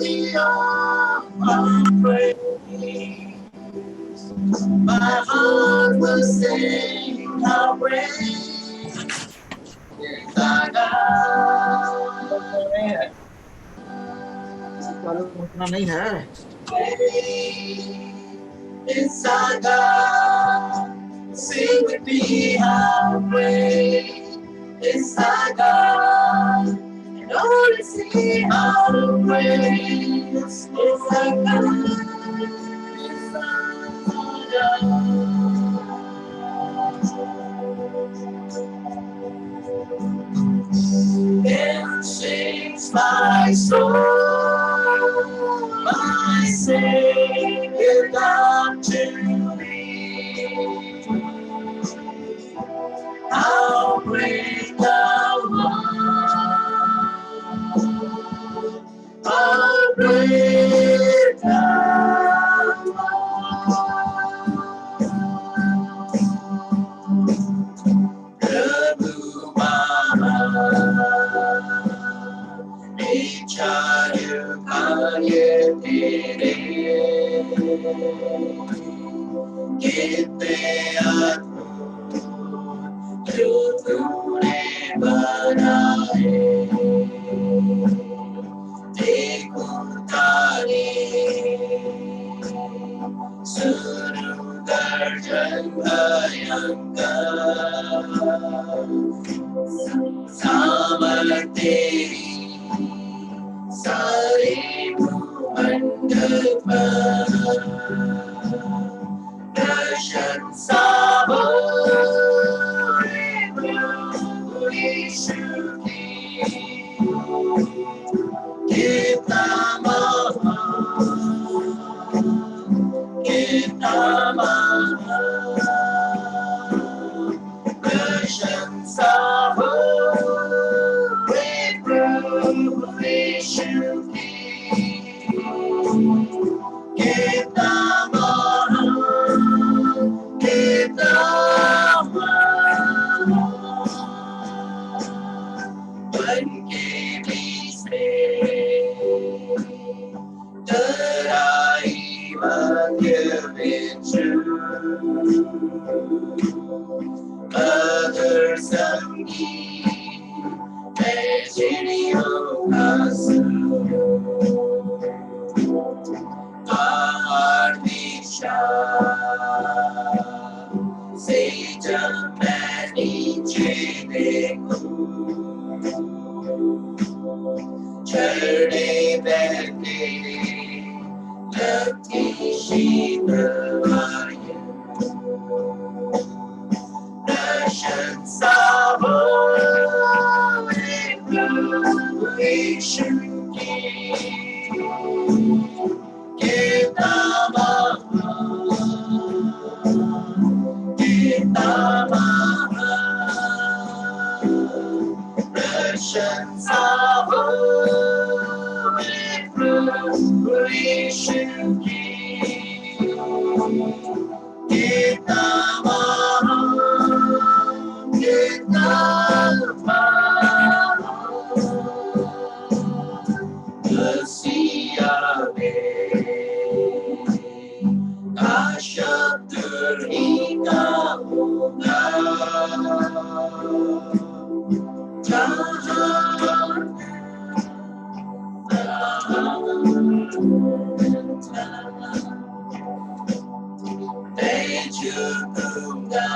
worthy of our praise. My heart will sing how great is our God. चालू उतना नहीं है It's our God. Sing with me how great is our God. And oh, to see how great is our God. Is our God. Then sings my soul, my Savior God to thee. How great thou art, how great thou art. Prabhu Mama, Nichaya Kaya Tere, Kite Atma, Jo Tune Banaye, Dekho Tani, Sunu Darjan Bhayanka, Samarthi Sari Mandapa Darshan Sabo Vishuddhi Kita Maha Kita Maha Darshan Sabo Vishuddhi Kita Maha Kita Maha Ban ke बीच में तराई मध्य बिंदु अगर संगीत है चिड़ियों का सुर बाहर दिशा से जब मैं नीचे देखूं चढ़े बैठे लगती शीतल वायु दर्शन सावो विश्व की Kita Maha Kita Maha Darshan Sabo Vishuddhi Kita Maha Kita Maha Siabe Ashapurika Muga Jahan Tejugunga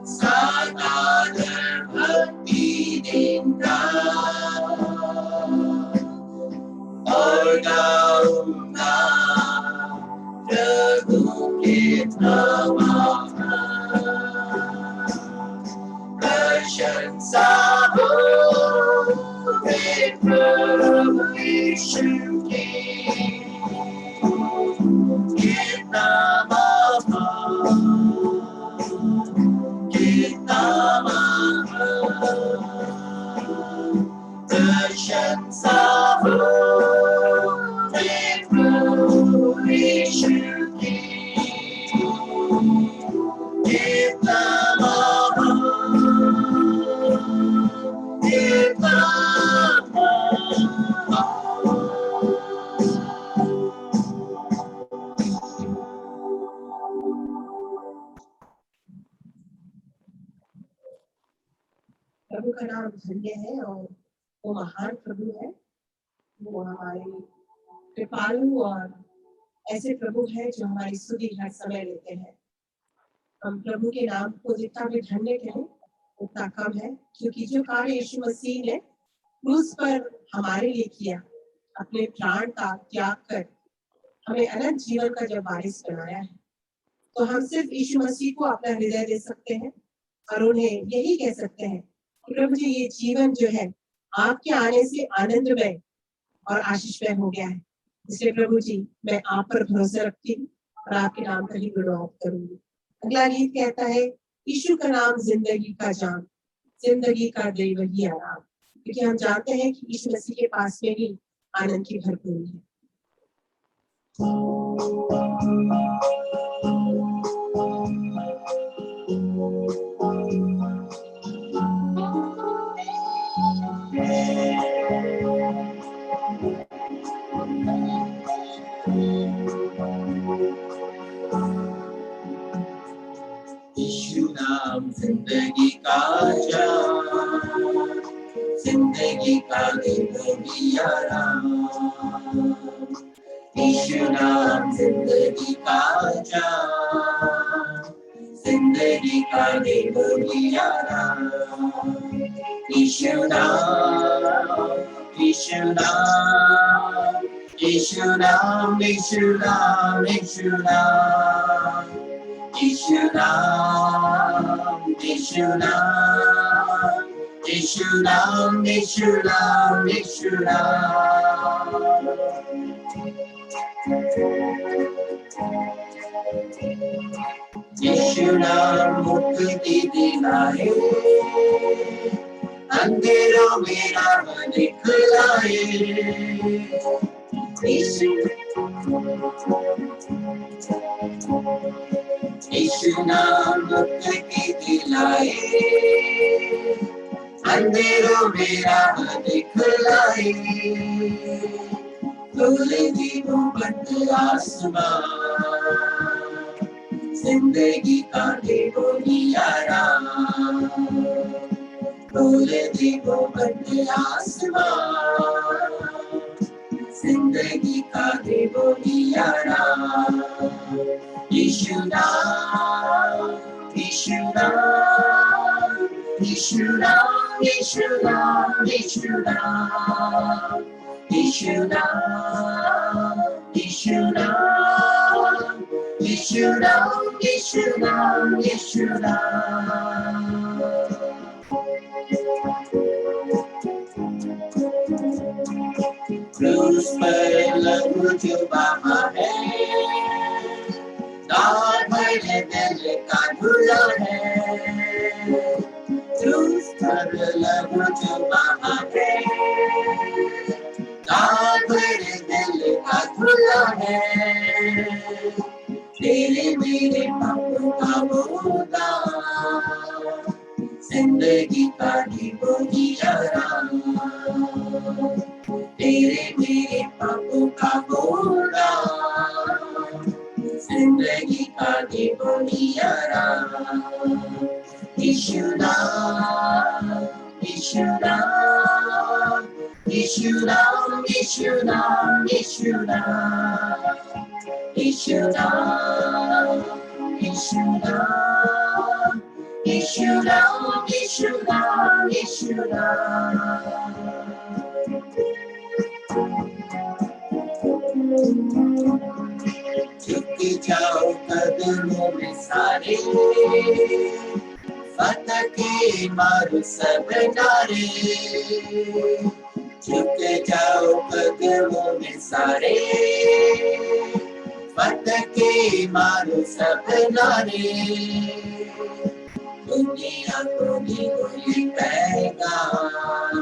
Sadadar Bhakti Dinka और गाऊंगा प्रभु कितना महान प्रशंसा हो प्रभु यीशु की कितना महान कितना महान प्रशंसा हो Vishuddhi Kita Maha Kita Maha नाम धन्य है और वो महान प्रभु है। वो हमारे कृपालु और ऐसे प्रभु है जो हमारी स्तुति हर समय लेते हैं। हम प्रभु के नाम को जितना भी धन्य कहें उतना कम है, क्योंकि जो कार्य यीशु मसीह ने क्रूस पर हमारे लिए किया, अपने प्राण का त्याग कर हमें अनंत जीवन का जब वारिस बनाया है, तो हम सिर्फ यीशु मसीह को अपना हृदय दे सकते हैं और उन्हें यही कह सकते हैं कि प्रभु जी, ये जीवन जो है आपके आने से आनंदमय और आशीषमय हो गया है। इसलिए प्रभु जी, मैं आप पर भरोसा रखती हूँ और आपके नाम का ही गुणगान करूंगी। अगला गीत कहता है, यीशु का नाम जिंदगी का जाम, जिंदगी का दे वही आराम, क्योंकि हम जानते हैं कि यीशु मसीह के पास में ही आनंद की भरपूरी है। यीशु नाम जिंदगी का जाम, जिंदगी का दे आराम। यीशु नाम जिंदगी का जाम, जिंदगी का दे आराम। यीशु नाम, यीशु नाम, यीशु नाम, यीशु नाम, यीशु नाम, यीशु नाम, यीशु नाम, यीशु नाम, यीशु नाम, यीशु नाम। यीशु नाम मुक्ति दिलाए, अंधेरों में राह दिखलाए। यीशु नाम मुक्ति दिलाए, अंधेरों में राह दिखलाए। खुले दीपों बंद आसमान, जिंदगी का दे आराम। खुले दीपों बंद आसमान, जिंदगी का दे आराम। यीशु नाम, यीशु नाम, यीशु नाम, यीशु नाम, यीशु नाम, यीशु नाम, यीशु नाम, यीशु नाम, यीशु नाम, यीशु नाम। क्रूस पर लहू चुबा है, दाग मेरे दिल का धुला है। क्रूस पर लहू चुबा है, दाग मेरे दिल का धुला है। तेरे मेरे पापों का बोझा, जिंदगी का दीपोगी आराम। तेरे मेरे पापों का बोझा, जिंदगी का दीपोगी आराम। यीशु नाम, यीशु नाम, यीशु नाम, यीशु नाम, यीशु नाम, यीशु नाम, यीशु नाम, यीशु नाम, यीशु नाम, यीशु नाम। झुक जाओ कदमों में सारे, फतह के मारो सब नारे। झुक जाओ कदमों में सारे, फतह के मारो सब नारे। दुनिया को दी कोई पैगाम,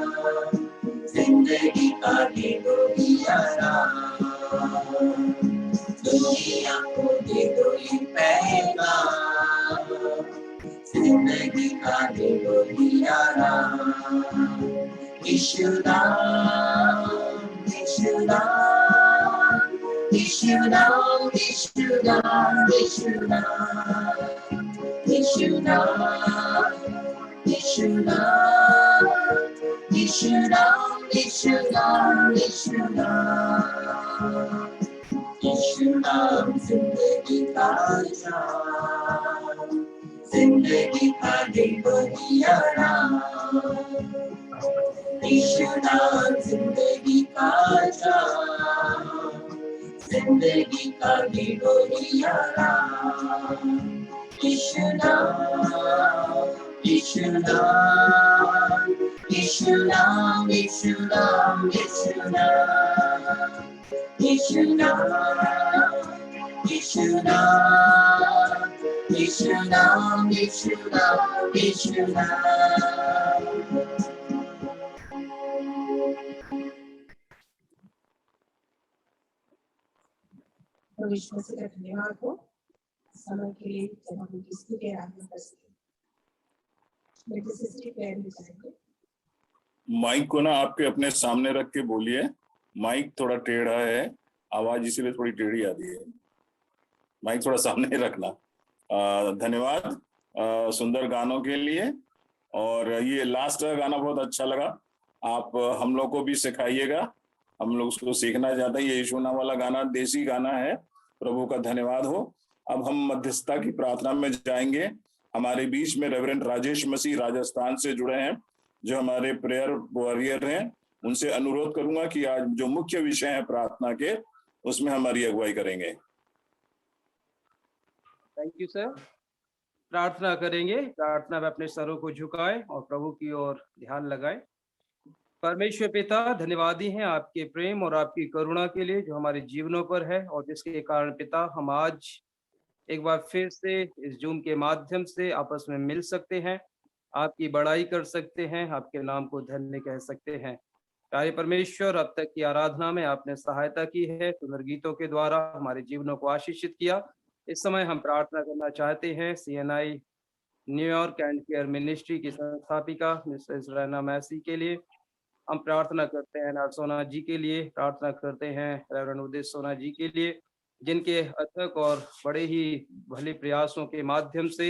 जिंदगी का दे दो आराम। दुनिया को दे दो पैगाम, जिंदगी का दे दो आराम। यीशु नाम, यीशु नाम, यीशु नाम, यीशु नाम, यीशु नाम, यीशु नाम, यीशु नाम, यीशु नाम, यीशु नाम, यीशु नाम, यीशु नाम जिंदगी का जाम, जिंदगी का दिन बढ़िया नाम, यीशु नाम जिंदगी का जाम, जिंदगी का दिन बढ़िया नाम, यीशु नाम, यीशु नाम, यीशु नाम, यीशु नाम, यीशु नाम, यीशु नाम, यीशु नाम, यीशु नाम, यीशु नाम, यीशु नाम। परमेश्वर से का धन्यवाद हो समय के लिए जब हम उनकी स्तुति आराधना कर सके। बेटे सिस्टर प्रेयर में जाएंगे। माइक को ना आपके अपने सामने रख के बोलिए। माइक थोड़ा टेढ़ा है, आवाज इसीलिए थोड़ी टेढ़ी आती है। माइक थोड़ा सामने रखना। धन्यवाद सुंदर गानों के लिए। और ये लास्ट गाना बहुत अच्छा लगा। आप हम लोग को भी सिखाइएगा, हम लोग उसको सीखना चाहते हैं। ये यीशु नाम वाला गाना देसी गाना है। प्रभु का धन्यवाद हो। अब हम मध्यस्थता की प्रार्थना में जाएंगे। हमारे बीच में रेवरेंड राजेश मसीह राजस्थान से जुड़े हैं, जो हमारे प्रेयर वॉरियर हैं। उनसे अनुरोध करूंगा कि आज जो मुख्य विषय है प्रार्थना के, उसमें हमारी अगुवाई करेंगे। Thank you sir. प्रार्थना करेंगे। प्रार्थना में अपने सरों को झुकाएं और प्रभु की ओर ध्यान लगाएं। परमेश्वर पिता, धन्यवादी हैं आपके प्रेम और आपकी करुणा के लिए जो हमारे जीवनों पर है, और जिसके कारण पिता हम आज एक बार फिर से इस जूम के माध्यम से आपस में मिल सकते हैं, आपकी बड़ाई कर सकते हैं, आपके नाम को धन्य कह सकते हैं। प्यारे परमेश्वर, अब तक की आराधना में आपने सहायता की है, सुंदर गीतों के द्वारा हमारे जीवनों को आशीषित किया। इस समय हम प्रार्थना करना चाहते हैं CNI New York and care ministry की संस्थापिका मिसेस रैना मैसी के लिए। हम प्रार्थना करते हैं सोना जी के लिए, प्रार्थना करते हैं रेवरेंड उदित सोना जी के लिए, जिनके अथक और बड़े ही भले प्रयासों के माध्यम से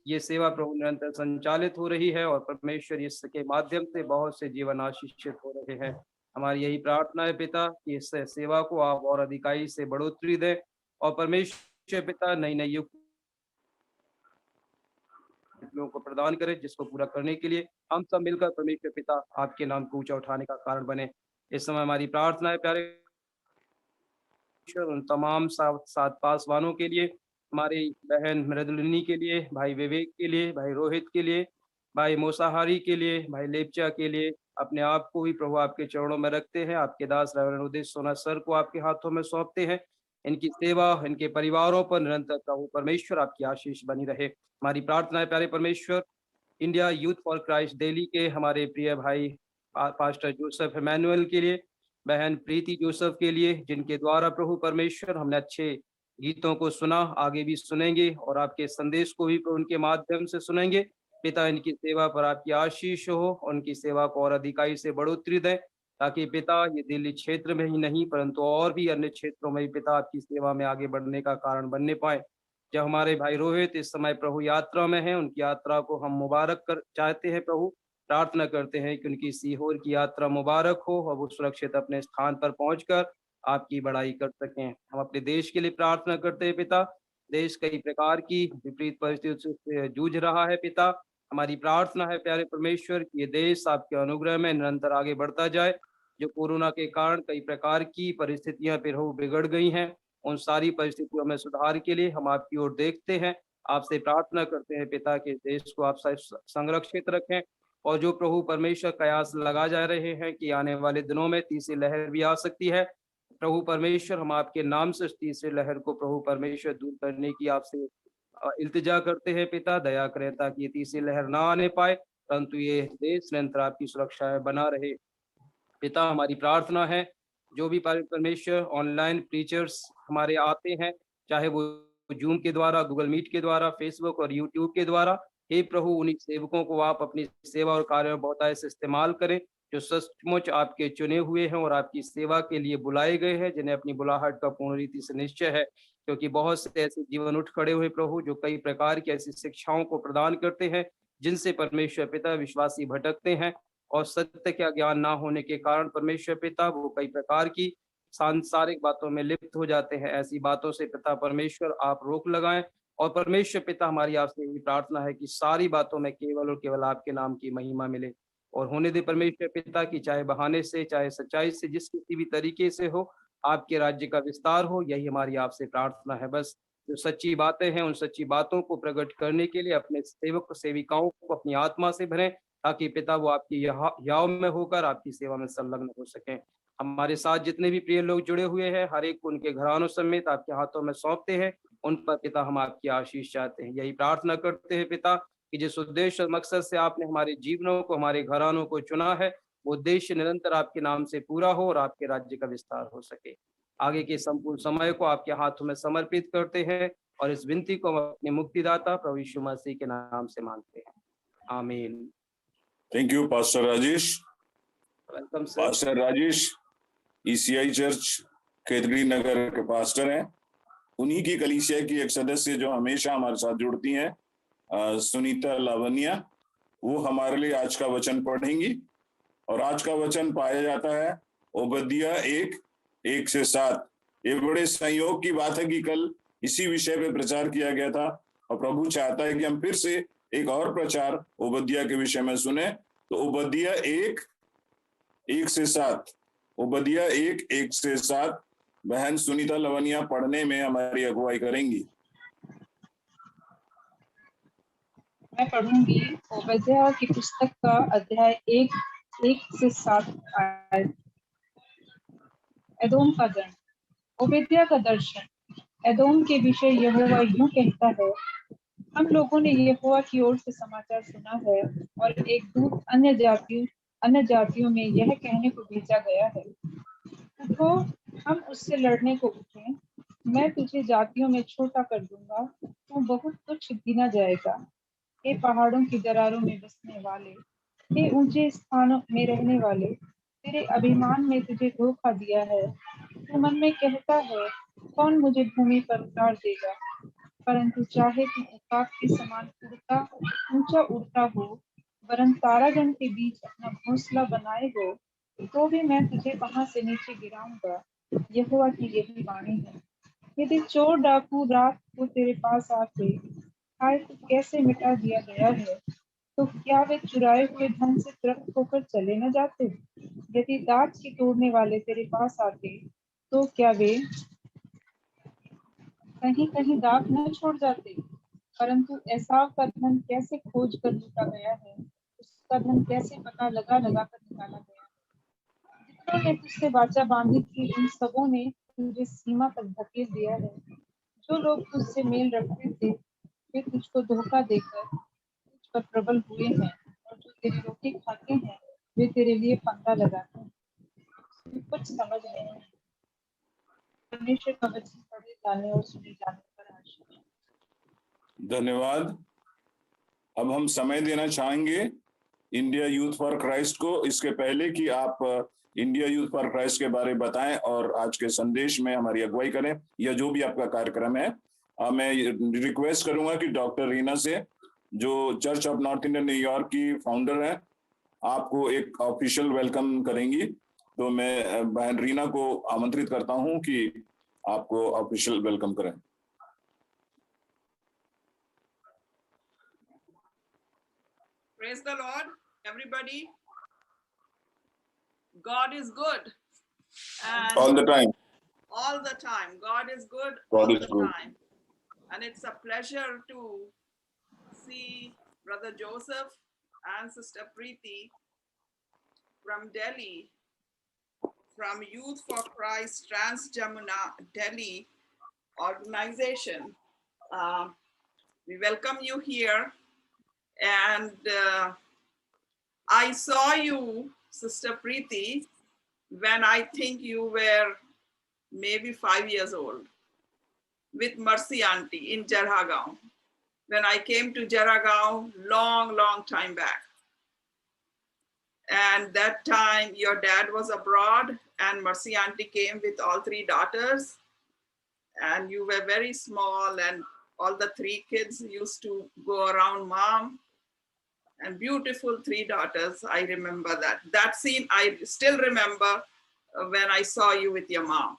ये सेवा प्रभु निरंतर संचालित हो रही है, और परमेश्वर इसके माध्यम से बहुत से जीवन आशीषित हो रहे हैं। हमारी यही प्रार्थना है पिता कि इस सेवा को आप और अधिकाई से बढ़ोतरी दें, और परमेश्वर पिता नई नई युग को प्रदान करें, जिसको पूरा करने के लिए हम सब मिलकर परमेश्वर पिता आपके नाम को ऊंचा उठाने का कारण बने। इस समय हमारी प्रार्थना है प्यारे उन तमाम सात पासवानों के लिए, हमारी बहन मृदुलिनी के लिए, भाई विवेक के लिए, भाई रोहित के लिए, भाई मोसाहारी के लिए, भाई लेपचा के लिए, अपने आप को भी प्रभु आपके चरणों में रखते हैं। आपके दास रेवरेंड उदित सोना सर को आपके हाथों में सौंपते हैं। इनकी सेवा, इनके परिवारों पर निरंतर प्रभु परमेश्वर आपकी आशीष बनी रहे। हमारी प्रार्थना है प्यारे परमेश्वर, India youth for Christ Delhi के हमारे प्रिय भाई पास्टर जोसेफ इमैनुअल के लिए, बहन प्रीति जोसेफ के लिए, जिनके द्वारा प्रभु परमेश्वर हमने अच्छे गीतों को सुना, आगे भी सुनेंगे और आपके संदेश को भी उनके माध्यम से सुनेंगे। पिता, इनकी सेवा पर आपकी आशीष हो, उनकी सेवा को और अधिकाई से बढ़ोतरी दें, ताकि पिता ये दिल्ली क्षेत्र में ही नहीं परंतु और भी अन्य क्षेत्रों में भी पिता आपकी सेवा में आगे बढ़ने का कारण बनने पाए। जब हमारे भाई रोहित इस समय प्रभु यात्रा में हैं, उनकी यात्रा को हम मुबारक कर चाहते हैं प्रभु, प्रार्थना करते हैं कि उनकी सीहोर की यात्रा मुबारक हो और वो सुरक्षित अपने स्थान पर पहुंचकर आपकी बड़ाई कर सकें। हम अपने देश के लिए प्रार्थना करते हैं पिता। देश कई प्रकार की विपरीत परिस्थितियों से जूझ रहा है पिता। हमारी प्रार्थना है प्यारे परमेश्वर कि ये देश आपके अनुग्रह में निरंतर आगे बढ़ता जाए। जो कोरोना के कारण कई प्रकार की परिस्थितियां प्रभु बिगड़ गई हैं, उन सारी परिस्थितियों में सुधार के लिए हम आपकी ओर देखते हैं, आपसे प्रार्थना करते हैं पिता के देश को आप संरक्षित रखें। और जो प्रभु परमेश्वर कयास लगा जा रहे हैं कि आने वाले दिनों में तीसरी लहर भी आ सकती है, प्रभु परमेश्वर हम आपके नाम से तीसरी लहर को प्रभु परमेश्वर दूर करने की आपसे इल्तिजा करते हैं पिता। दया करें ताकि ये तीसरी लहर ना आने पाए, परंतु ये देश निरंतर आपकी सुरक्षा में बना रहे। पिता, हमारी प्रार्थना है जो भी परमेश्वर ऑनलाइन प्रीचर्स हमारे आते हैं, चाहे वो जूम के द्वारा, गूगल मीट के द्वारा, फेसबुक और यूट्यूब के द्वारा, हे प्रभु उन्हीं सेवकों को आप अपनी सेवा और कार्य में बहुत से इस्तेमाल करें, जो सचमुच आपके चुने हुए हैं और आपकी सेवा के लिए बुलाए गए हैं, जिन्हें अपनी बुलाहट का पूर्ण रीति से निश्चय है। क्योंकि बहुत से ऐसे जीवन उठ खड़े हुए प्रभु जो कई प्रकार की ऐसी शिक्षाओं को प्रदान करते हैं, जिनसे परमेश्वर पिता विश्वासी भटकते हैं। और सत्य का ज्ञान ना होने के कारण परमेश्वर पिता वो कई प्रकार की सांसारिक बातों में लिप्त हो जाते हैं। ऐसी बातों से पिता परमेश्वर आप रोक लगाएं, और परमेश्वर पिता हमारी आपसे यही प्रार्थना है कि सारी बातों में केवल और केवल आपके नाम की महिमा मिले। और होने दे परमेश्वर पिता की, चाहे बहाने से चाहे सच्चाई से, जिस किसी भी तरीके से हो, आपके राज्य का विस्तार हो, यही हमारी आपसे प्रार्थना है। बस जो सच्ची बातें हैं उन सच्ची बातों को प्रकट करने के लिए अपने सेवक सेविकाओं को अपनी आत्मा से भरें, ताकि पिता वो आपकी याव में होकर आपकी सेवा में संलग्न हो सकें। हमारे साथ जितने भी प्रिय लोग जुड़े हुए हैं, हर एक को उनके घरानों समेत आपके हाथों में सौंपते हैं। उन पर पिता हम आपकी आशीष चाहते हैं। यही प्रार्थना करते हैं पिता कि जिस उद्देश्य और मकसद से आपने हमारे जीवनों को, हमारे घरानों को चुना है, वो उद्देश्य निरंतर आपके नाम से पूरा हो और आपके राज्य का विस्तार हो सके। आगे के संपूर्ण समय को आपके हाथों में समर्पित करते हैं और इस विनती को हम अपने मुक्तिदाता प्रभु यीशु मसीह के नाम से मांगते हैं, आमीन। Thank you pastor Rajesh. Welcome sir. Pastor Rajesh ECI church Khetri Nagar के पास्टर हैं। उन्हीं की कलीसिया की एक सदस्य जो हमेशा हमारे साथ जुड़ती हैं, सुनीता लावनिया, वो हमारे लिए आज का वचन पढ़ेंगी। और आज का वचन पाया जाता है ओबदिया 1:1-7। ये बड़े संयोग की बात है कि कल इसी विषय पे प्रचार किया गया था, और प्रभु चाहता है कि हम फिर से एक और प्रचार ओबदिया के विषय में सुने। तो ओबदिया 1:1-7, ओबदिया 1:1-7 बहन सुनीता लवनिया पढ़ने में हमारी अगुवाई करेंगी। मैं पढ़ूंगी ओबद्याह की पुस्तक का अध्याय 1:1-7। एदोम का दंड। ओबद्याह का दर्शन। एदोम के विषय यहोवा यूं कहता है, हम लोगों ने यहोवा की ओर से समाचार सुना है, और एक दूत अन्य जातियों में यह कहने को भेजा गया है, तो हम उससे लड़ने को उठे। मैं तुझे जातियों में छोटा कर दूंगा, तू बहुत तुच्छ गिना जाएगा। हे पहाड़ों की दरारों में बसने वाले, हे ऊंचे स्थानों में रहने वाले, तेरे अभिमान में तुझे धोखा दिया है। तू मन में कहता है, कौन मुझे भूमि पर उतार देगा। परंतु चाहे तू उकाब के समान ऊंचा उड़ता हो, वरन तारागण के बीच अपना घोंसला बनाए हो, तो भी मैं तुझे वहां से नीचे गिराऊंगा। यहोवा की यही वाणी है। यदि चोर डाकू रात को तेरे पास आते, हाय तो कैसे मिटा दिया गया है, तो क्या वे चुराए हुए धन से तृप्त होकर चले न जाते। यदि दाँत के तोड़ने वाले तेरे पास आते, तो क्या वे कहीं कहीं दाग न छोड़ जाते। परंतु एसाव का धन कैसे खोज कर लूटा गया है, उसका धन कैसे पता लगा लगा कर निकाला गया है। जितनों ने तुझसे वाचा बांधी थी, उन सबों ने तुझे सीमा तक धकेल दिया है। जो लोग तुझसे मेल रखते थे, वे तुझको धोखा देकर तुझ पर प्रबल हुए हैं, और जो तेरी रोटी खाते हैं, वे तेरे लिए फंदा लगाते हैं। कुछ समझ नहीं है। परमेश्वर का वचन पढ़े जाने और सुने जाने पर आशीष। धन्यवाद। अब हम समय देना चाहेंगे इंडिया यूथ फॉर क्राइस्ट को। इसके पहले कि आप इंडिया यूथ फॉर क्राइस्ट के बारे में बताएं और आज के संदेश में हमारी अगुवाई करें, या जो भी आपका कार्यक्रम है, मैं रिक्वेस्ट करूंगा कि डॉक्टर रीना से, जो church of north Indian New York की फाउंडर है, आपको एक ऑफिशियल वेलकम करेंगी। तो मैं बहन रीना को आमंत्रित करता हूं कि आपको ऑफिशियल वेलकम करें। Praise the Lord, everybody. God is good. And All the time. all the time. God is good God all is the good. time. And it's a pleasure to see Brother Joseph and Sister Preeti from Delhi, from Youth for Christ Trans Jamuna Delhi organization. We welcome you here. And I saw you, Sister Preeti, when I think you were maybe 5 years old, with Mercy Auntie in Jaragaon. When I came to Jaragaon, long time back. And that time your dad was abroad and Mercy Auntie came with all 3 daughters. And you were very small, and all the 3 kids used to go around mom. and beautiful 3 daughters. I remember that scene. I still remember when I saw you with your mom.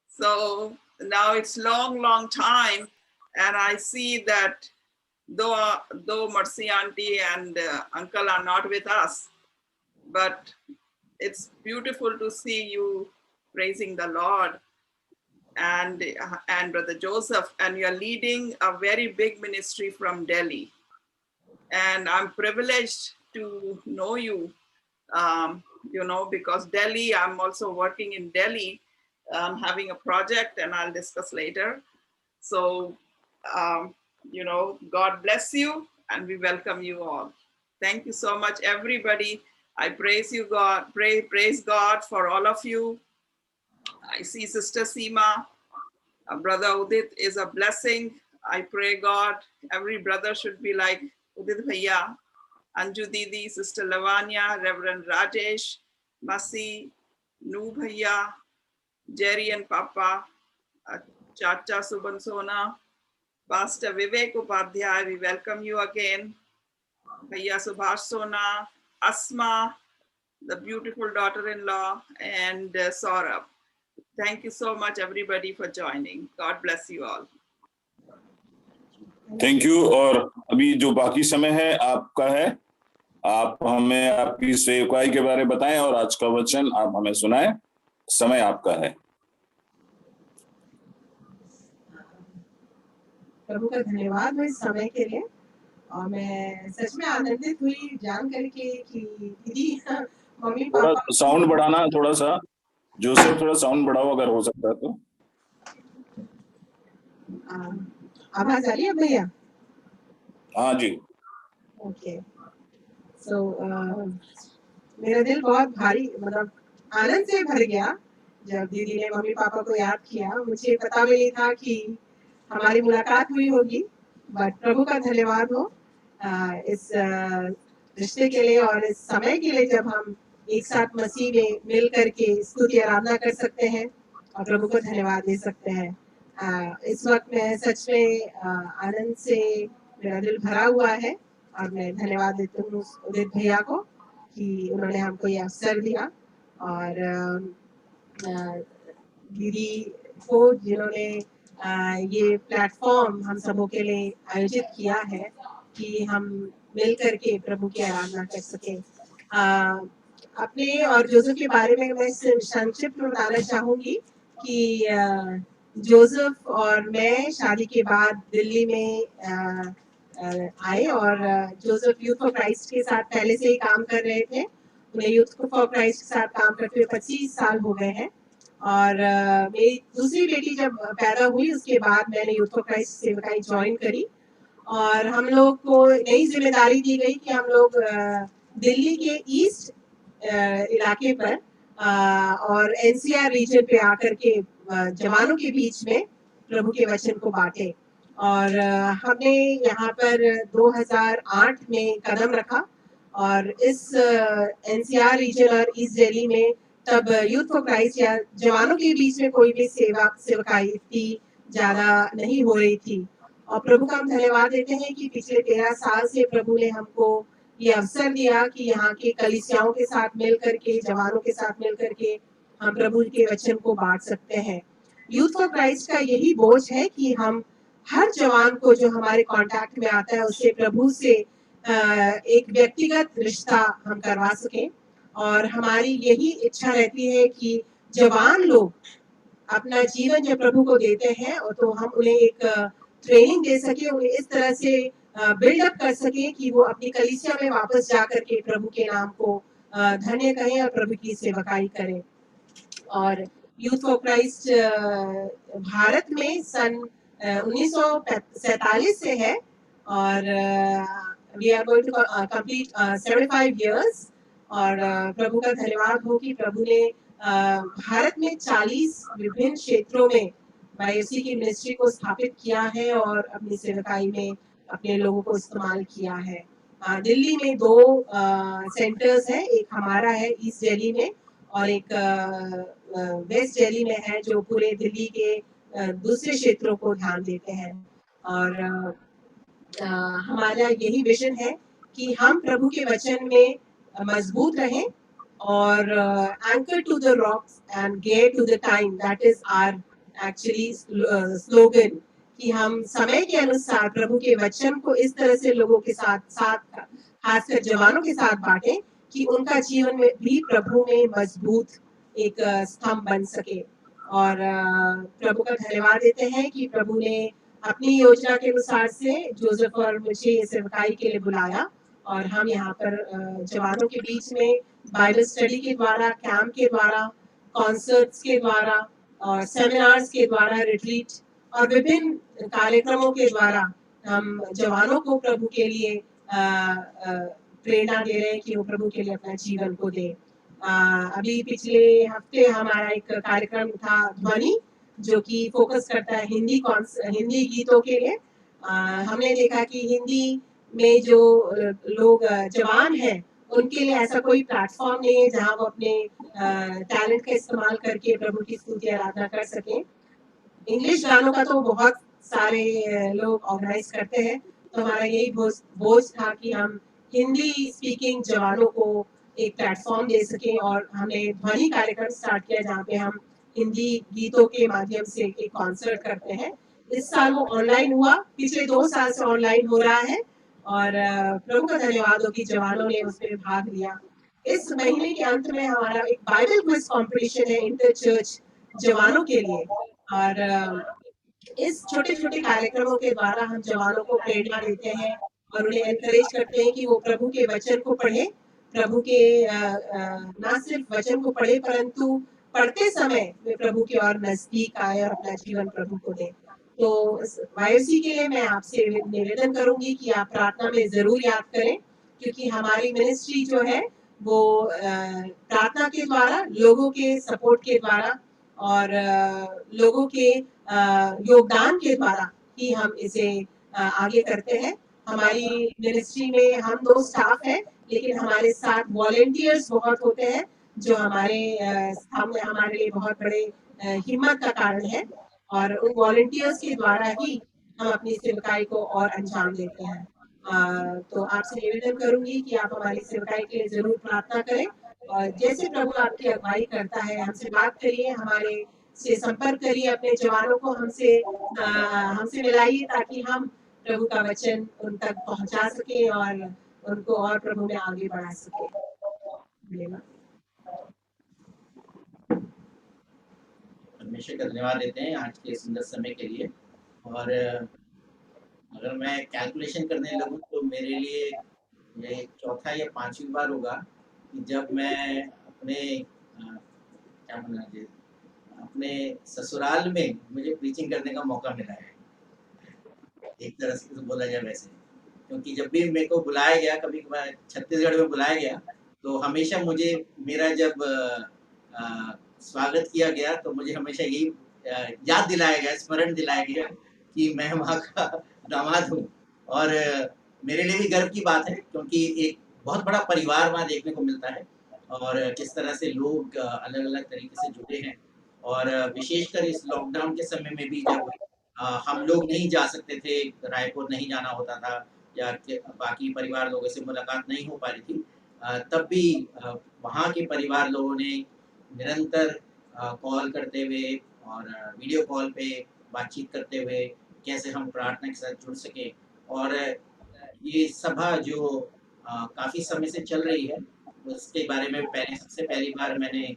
So now it's long time, and I see that though Mercy auntie and uncle are not with us, but it's beautiful to see you praising the Lord, and Brother Joseph, and you're leading a very big ministry from Delhi. And I'm privileged to know you, because Delhi, I'm also working in Delhi, having a project, and I'll discuss later. So, God bless you, and we welcome you all. Thank you so much, everybody. I praise you, God. Praise God for all of you. I see Sister Seema, Brother Udit is a blessing. I pray God, every brother should be like Udit Bhaiya, Anju Didi, Sister Lavanya, Reverend Rajesh, Masi, Nu Bhaiya, Jerry and Papa, Chacha Subhan Sona, Pastor Vivek Upadhyay, we welcome you again. Bhaiya Subhash Sona, Asma, the beautiful daughter-in-law, and Saurabh. Thank you so much, everybody, for joining. God bless you all. Thank you. और अभी जो बाकी समय है आपका है, आप हमें आपकी सेवकाई के बारे में बताएं और आज का वचन आप हमें सुनाएं। समय आपका है। प्रभु का धन्यवाद है इस समय के लिए, और मैं सच में आनंदित हुई जान करके कि दीदी मम्मी थोड़ा पापा साउंड बढ़ाना, थोड़ा सा जोसेफ, थोड़ा साउंड बढ़ाओ अगर हो सकता है तो। आवाज आ रही है भैया? हाँ जी। ओके। सो मेरा दिल बहुत भारी, मतलब आनंद से भर गया जब दीदी ने मम्मी पापा को याद किया। मुझे पता भी नहीं था कि हमारी मुलाकात हुई होगी, बट प्रभु का धन्यवाद हो इस रिश्ते के लिए और इस समय के लिए, जब हम एक साथ मसीह में मिल करके स्तुति आराधना कर सकते हैं और प्रभु को धन्यवाद दे सकते हैं। इस वक्त मैं सच में आनंद से मेरा दिल भरा हुआ है, और मैं धन्यवाद देती हूँ उदित भैया को कि उन्होंने हमको ये अवसर दिया, और दीदी को जिन्होंने ये प्लेटफॉर्म हम सबों के लिए आयोजित किया है कि हम मिल करके प्रभु की आराधना कर सके। अपने और जोसेफ के बारे में मैं संक्षिप्त में बताना चाहूंगी कि जोसेफ और मैं शादी के बाद दिल्ली में आए, और जोसेफ यूथ फॉर क्राइस्ट के साथ पहले से ही काम कर रहे थे। उन्हें यूथ फॉर क्राइस्ट के साथ काम करते हुए 25 साल हो गए हैं, और मेरी दूसरी बेटी जब पैदा हुई उसके बाद मैंने यूथ फॉर क्राइस्ट सेवकाई ज्वाइन करी, और हम लोग को नई जिम्मेदारी दी गई कि हम लोग दिल्ली के ईस्ट इलाके पर और एनसीआर रीजन पे आकर के जवानों के बीच में प्रभु के वचन को बांटे। और हमने यहाँ पर 2008 में कदम रखा, और इस एनसीआर रीजन और ईस्ट दिल्ली में तब यूथ फॉर क्राइस्ट या जवानों के बीच में कोई भी सेवकाई इतनी ज्यादा नहीं हो रही थी। और प्रभु का हम धन्यवाद देते हैं कि पिछले 13 साल से प्रभु ने हमको ये अवसर दिया कि यहाँ के कलीसियाओं के साथ मिल करके, जवानों के साथ मिल करके हम प्रभु के वचन को बांट सकते हैं। यूथ फॉर क्राइस्ट का यही बोझ है कि हम हर जवान को जो हमारे कांटेक्ट में आता है उससे प्रभु से एक व्यक्तिगत रिश्ता हम करवा सकें, और हमारी यही इच्छा रहती है कि जवान लोग अपना जीवन जब प्रभु को देते हैं तो हम उन्हें एक ट्रेनिंग दे सके, उन्हें इस तरह से बिल्डअप कर सके कि वो अपनी कलीसिया में वापस जाकर के प्रभु के नाम को धन्य कहें और प्रभु की सेवकाई करें। और यूथ फॉर क्राइस्ट भारत में सन 1947 से है, और we are going to complete 75 years. और प्रभु का धन्यवाद हो कि प्रभु ने भारत में 40 विभिन्न क्षेत्रों में वाईएफसी की मिनिस्ट्री को स्थापित किया है और अपनी सेवकाई में अपने लोगों को इस्तेमाल किया है। दिल्ली में 2 सेंटर्स हैं, एक हमारा है ईस्ट दिल्ली में और एक वेस्ट दिल्ली में है, जो पूरे दिल्ली के दूसरे क्षेत्रों को ध्यान देते हैं। और हमारा यही विजन है कि हम प्रभु के वचन में मजबूत रहें और anchor to the rocks and gear to the time, that is our actually slogan, कि हम समय के अनुसार प्रभु के वचन को इस तरह से लोगों के साथ साथ खासकर जवानों के साथ बांटें कि उनका जीवन में भी प्रभु में मजबूत एक स्तंभ बन सके। और प्रभु का धन्यवाद देते हैं कि प्रभु ने अपनी योजना के अनुसार से जोसेफ और मुझे ये सेवकाई के लिए बुलाया और हम यहाँ पर जवानों के बीच में बाइबल स्टडी के द्वारा, कैंप के द्वारा, कॉन्सर्ट्स के द्वारा और सेमिनार्स के द्वारा, रिट्रीट और विभिन्न कार्यक्रमों के द्वारा हम जवानों को प्रभु के लिए प्रेरणा दे रहे हैं कि वो प्रभु के लिए अपना जीवन को दे। अभी पिछले हफ्ते हमारा एक कार्यक्रम था ध्वनि, जो कि फोकस करता है हिंदी गीतों के लिए। हमने देखा कि हिंदी में जो लोग जवान हैं उनके लिए ऐसा कोई प्लेटफॉर्म नहीं है जहां वो अपने टैलेंट का इस्तेमाल करके प्रभु की स्तुति आराधना कर सकें। इंग्लिश गानों का तो बहुत सारे लोग ऑर्गेनाइज करते हैं, तो हमारा यही बोझ था कि हम हिंदी स्पीकिंग जवानों को एक प्लेटफॉर्म दे सकें और हमने ध्वनि कार्यक्रम स्टार्ट किया जहाँ पे हम हिंदी गीतों के माध्यम से एक कॉन्सर्ट करते हैं। इस साल वो ऑनलाइन हुआ, पिछले 2 साल से ऑनलाइन हो रहा है और प्रभु का धन्यवाद हो कि जवानों ने उसमें भाग लिया। इस महीने के अंत में हमारा एक बाइबल क्विज कॉम्पिटिशन है इंटर चर्च जवानों के लिए और इस छोटे छोटे कार्यक्रमों के द्वारा हम जवानों को प्रेरणा देते हैं और उन्हें एनकरेज करते हैं कि वो प्रभु के वचन को पढ़े, प्रभु के ना सिर्फ वचन को पढ़े परंतु पढ़ते समय वे प्रभु के और नजदीक आए और अपना जीवन प्रभु को दे। तो वाईओसी के लिए मैं आपसे निवेदन करूंगी कि आप प्रार्थना में जरूर याद करें, क्योंकि हमारी मिनिस्ट्री जो है वो प्रार्थना के द्वारा, लोगों के सपोर्ट के द्वारा और लोगों के योगदान के द्वारा ही हम इसे आगे करते हैं। हमारी मिनिस्ट्री में हम 2 स्टाफ हैं, लेकिन हमारे साथ वॉलेंटियर्स बहुत होते हैं जो हमारे लिए बहुत बड़े हिम्मत का कारण है और उन वॉलेंटियर्स के द्वारा ही हम अपनी सेवकाई को और अंजाम देते हैं। तो आपसे निवेदन करूंगी कि आप हमारी सेवकाई के लिए जरूर प्रार्थना करें और जैसे प्रभु आपकी अगुवाई करता है हमसे बात करिए, हमारे से संपर्क करिए, अपने जवानों को हमसे मिलाइए ताकि हम प्रभु का वचन उन तक पहुंचा सके और उनको और प्रभु में आगे बढ़ा सके। परमेश्वर का धन्यवाद देते हैं आज के सुंदर समय के लिए। और अगर मैं कैलकुलेशन करने लगूं तो मेरे लिए ये 4था या 5वीं बार होगा कि जब मैं अपने ससुराल में मुझे प्रीचिंग करने का मौका मिला है, एक तरह से तो बोला जाए वैसे, क्योंकि जब भी मेरे को बुलाया गया, कभी कभार छत्तीसगढ़ में बुलाया गया, तो हमेशा मुझे मेरा जब स्वागत किया गया तो मुझे हमेशा यही याद दिलाया गया, स्मरण दिलाया गया कि मैं वहाँ का दामाद हूँ। और मेरे लिए भी गर्व की बात है क्योंकि एक बहुत बड़ा परिवार वहाँ देखने को मिलता है और किस तरह से लोग अलग अलग तरीके से जुड़े हैं। और विशेषकर इस लॉकडाउन के समय में भी जब हम लोग नहीं जा सकते थे, रायपुर नहीं जाना होता था या बाकी परिवार लोगों से मुलाकात नहीं हो पा रही थी, तब भी वहाँ के परिवार लोगों ने निरंतर कॉल करते हुए और वीडियो कॉल पे बातचीत करते हुए कैसे हम प्रार्थना के साथ जुड़ सके। और ये सभा जो काफ़ी समय से चल रही है उसके बारे में सबसे पहली बार मैंने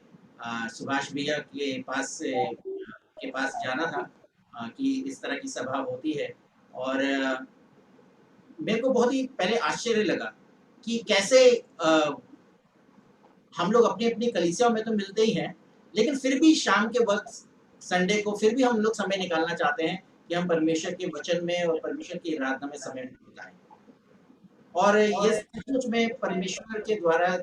सुभाष भैया के पास जाना था कि इस तरह की सभा होती है। और मेरे को बहुत ही पहले आश्चर्य लगा कि कैसे हम लोग अपनी अपनी कलीसियाओं में तो मिलते ही हैं, लेकिन फिर भी शाम के वक्त संडे को फिर भी हम लोग समय निकालना चाहते हैं कि हम परमेश्वर के वचन में और परमेश्वर की आराधना में समय बिताएं। और ये सचमुच में परमेश्वर के द्वारा,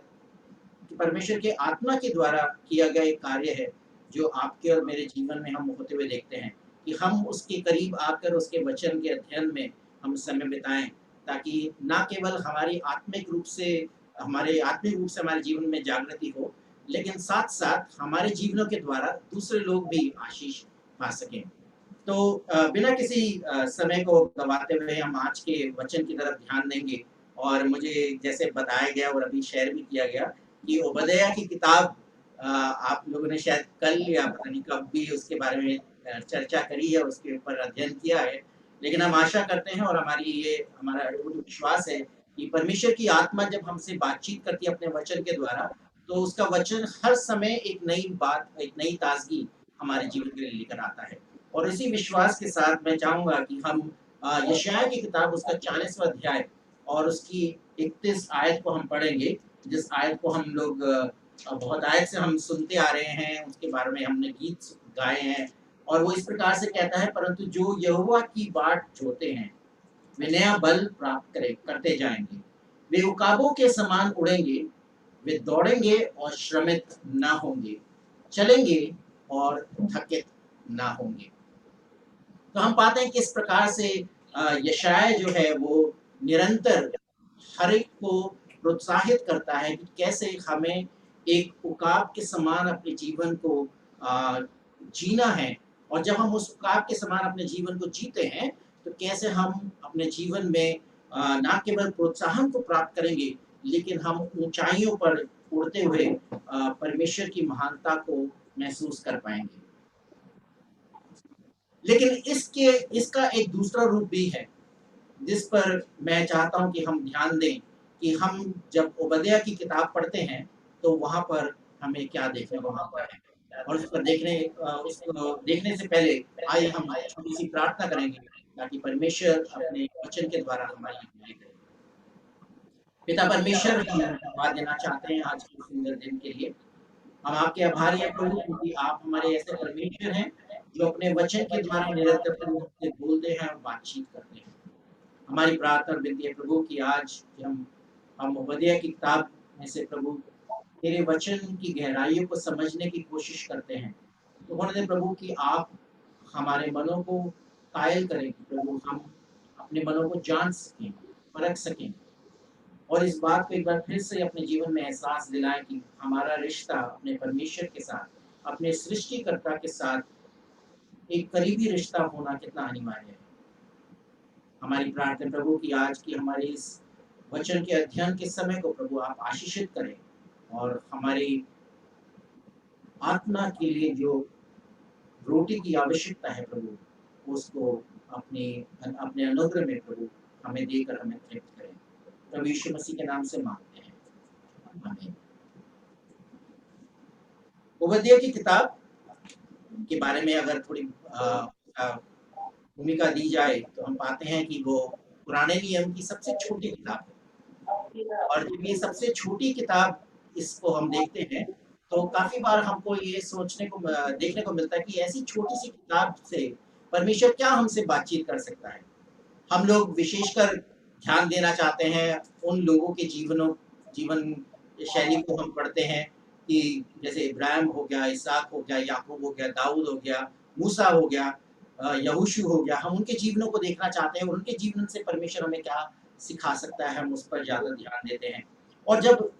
परमेश्वर के आत्मा के द्वारा किया गया एक कार्य है जो आपके और मेरे जीवन में हम होते हुए देखते हैं कि हम उसके करीब आकर उसके वचन के अध्ययन में हम समय बिताएं, ताकि ना केवल हमारे आत्मिक रूप से हमारे जीवन में जागृति हो, लेकिन साथ साथ हमारे जीवनों के द्वारा दूसरे लोग भी आशीष पा सकें। तो बिना किसी समय को गवाते हुए हम आज के वचन की तरफ ध्यान देंगे और मुझे जैसे बताया गया और अभी शेयर भी किया गया कि ओबद्याह की किताब आप लोगों ने शायद कल या पता नहीं कब भी उसके बारे में चर्चा करी है, उसके ऊपर अध्ययन किया है। लेकिन हम आशा करते हैं और हमारा विश्वास है कि परमेश्वर की आत्मा जब हमसे बातचीत करती है अपने वचन के द्वारा, तो उसका वचन हर समय एक नई बात, एक नई ताजगी हमारे जीवन के लिए लेकर आता है। और इसी विश्वास के साथ मैं चाहूंगा कि हम यशायाह की किताब उसका 40वां अध्याय और उसकी 31 आयत को हम पढ़ेंगे, जिस आयत को हम लोग बहुत आयत से हम सुनते आ रहे हैं, उसके बारे में हमने गीत गाए हैं। और वो इस प्रकार से कहता है, परंतु जो यहोवा की बाट जोते हैं वे नया बल प्राप्त करते जाएंगे, वे उकाबों के समान उड़ेंगे, वे दौड़ेंगे और श्रमित ना होंगे, चलेंगे और थकित ना होंगे। तो हम पाते हैं किस प्रकार से यशायाह जो है वो निरंतर हर एक को प्रोत्साहित करता है कि कैसे हमें एक उकाब के समान अपने जीवन को जीना है। और जब हम उस उकाब के समान अपने जीवन को जीते हैं, तो कैसे हम अपने जीवन में ना केवल प्रोत्साहन को प्राप्त करेंगे, लेकिन हम ऊंचाइयों पर उड़ते हुए परमेश्वर की महानता को महसूस कर पाएंगे। लेकिन इसका एक दूसरा रूप भी है, जिस पर मैं चाहता हूं कि हम ध्यान दें कि हम जब ओबद्याह की किताब पढ़ते हैं तो वहां पर हमें क्या देखने को मिलता है। और उसको देखने से पहले आइए हम छोटी सी प्रार्थना करेंगे ताकि परमेश्वर अपने वचन के द्वारा हमारी अगुवाई करे। पिता परमेश्वर, हम धन्यवाद देना चाहते हैं आज के सुंदर दिन के लिए। हम आपके आभारी हैं प्रभु, क्योंकि आप हमारे ऐसे परमेश्वर हैं जो अपने वचन के द्वारा निरंतर हमसे बोलते हैं और बातचीत करते हैं। हमारी प्रार्थना और विनती है प्रभु कि आज हम ओबद्याह की किताब में से प्रभु तेरे वचन की गहराइयों को समझने की कोशिश करते हैं, तो होने दे प्रभु कि आप हमारे मनों को कायल करें प्रभु, हम अपने मनों को जान सकें, परख सकें, और इस बात को एक बार फिर से अपने जीवन में एहसास दिलाएं कि हमारा रिश्ता अपने परमेश्वर के साथ, अपने सृष्टिकर्ता के साथ एक करीबी रिश्ता होना कितना अनिवार्य है। हमारी प्रार्थना प्रभु कि आज की हमारे इस वचन के अध्ययन के समय को प्रभु आप आशीषित करें और हमारी आत्मा के लिए जो रोटी की आवश्यकता है प्रभु, उसको अपने अनुग्रह में प्रभु हमें देकर हमें तृप्त करें। प्रभु यीशु मसीह के नाम से मांगते हैं, आमीन। ओबद्याह की किताब के बारे में अगर थोड़ी भूमिका दी जाए तो हम पाते हैं कि वो पुराने नियम की सबसे छोटी किताब है। और जब ये सबसे छोटी किताब इसको हम देखते हैं तो काफी बार हमको ये देखने को मिलता है कि ऐसी छोटी सी किताब से परमेश्वर क्या हमसे बातचीत कर सकता है। हम लोग विशेषकर ध्यान देना चाहते हैं उन लोगों के जीवन शैली को हम पढ़ते हैं कि जैसे इब्राहिम हो गया, इसहाक हो गया, याकूब हो गया, दाऊद हो गया, मूसा हो गया, यहोशू हो गया। हम उनके जीवनों को देखना चाहते हैं, उनके जीवन से परमेश्वर हमें क्या सिखा सकता है, हम उस पर ज्यादा ध्यान देते हैं। और जब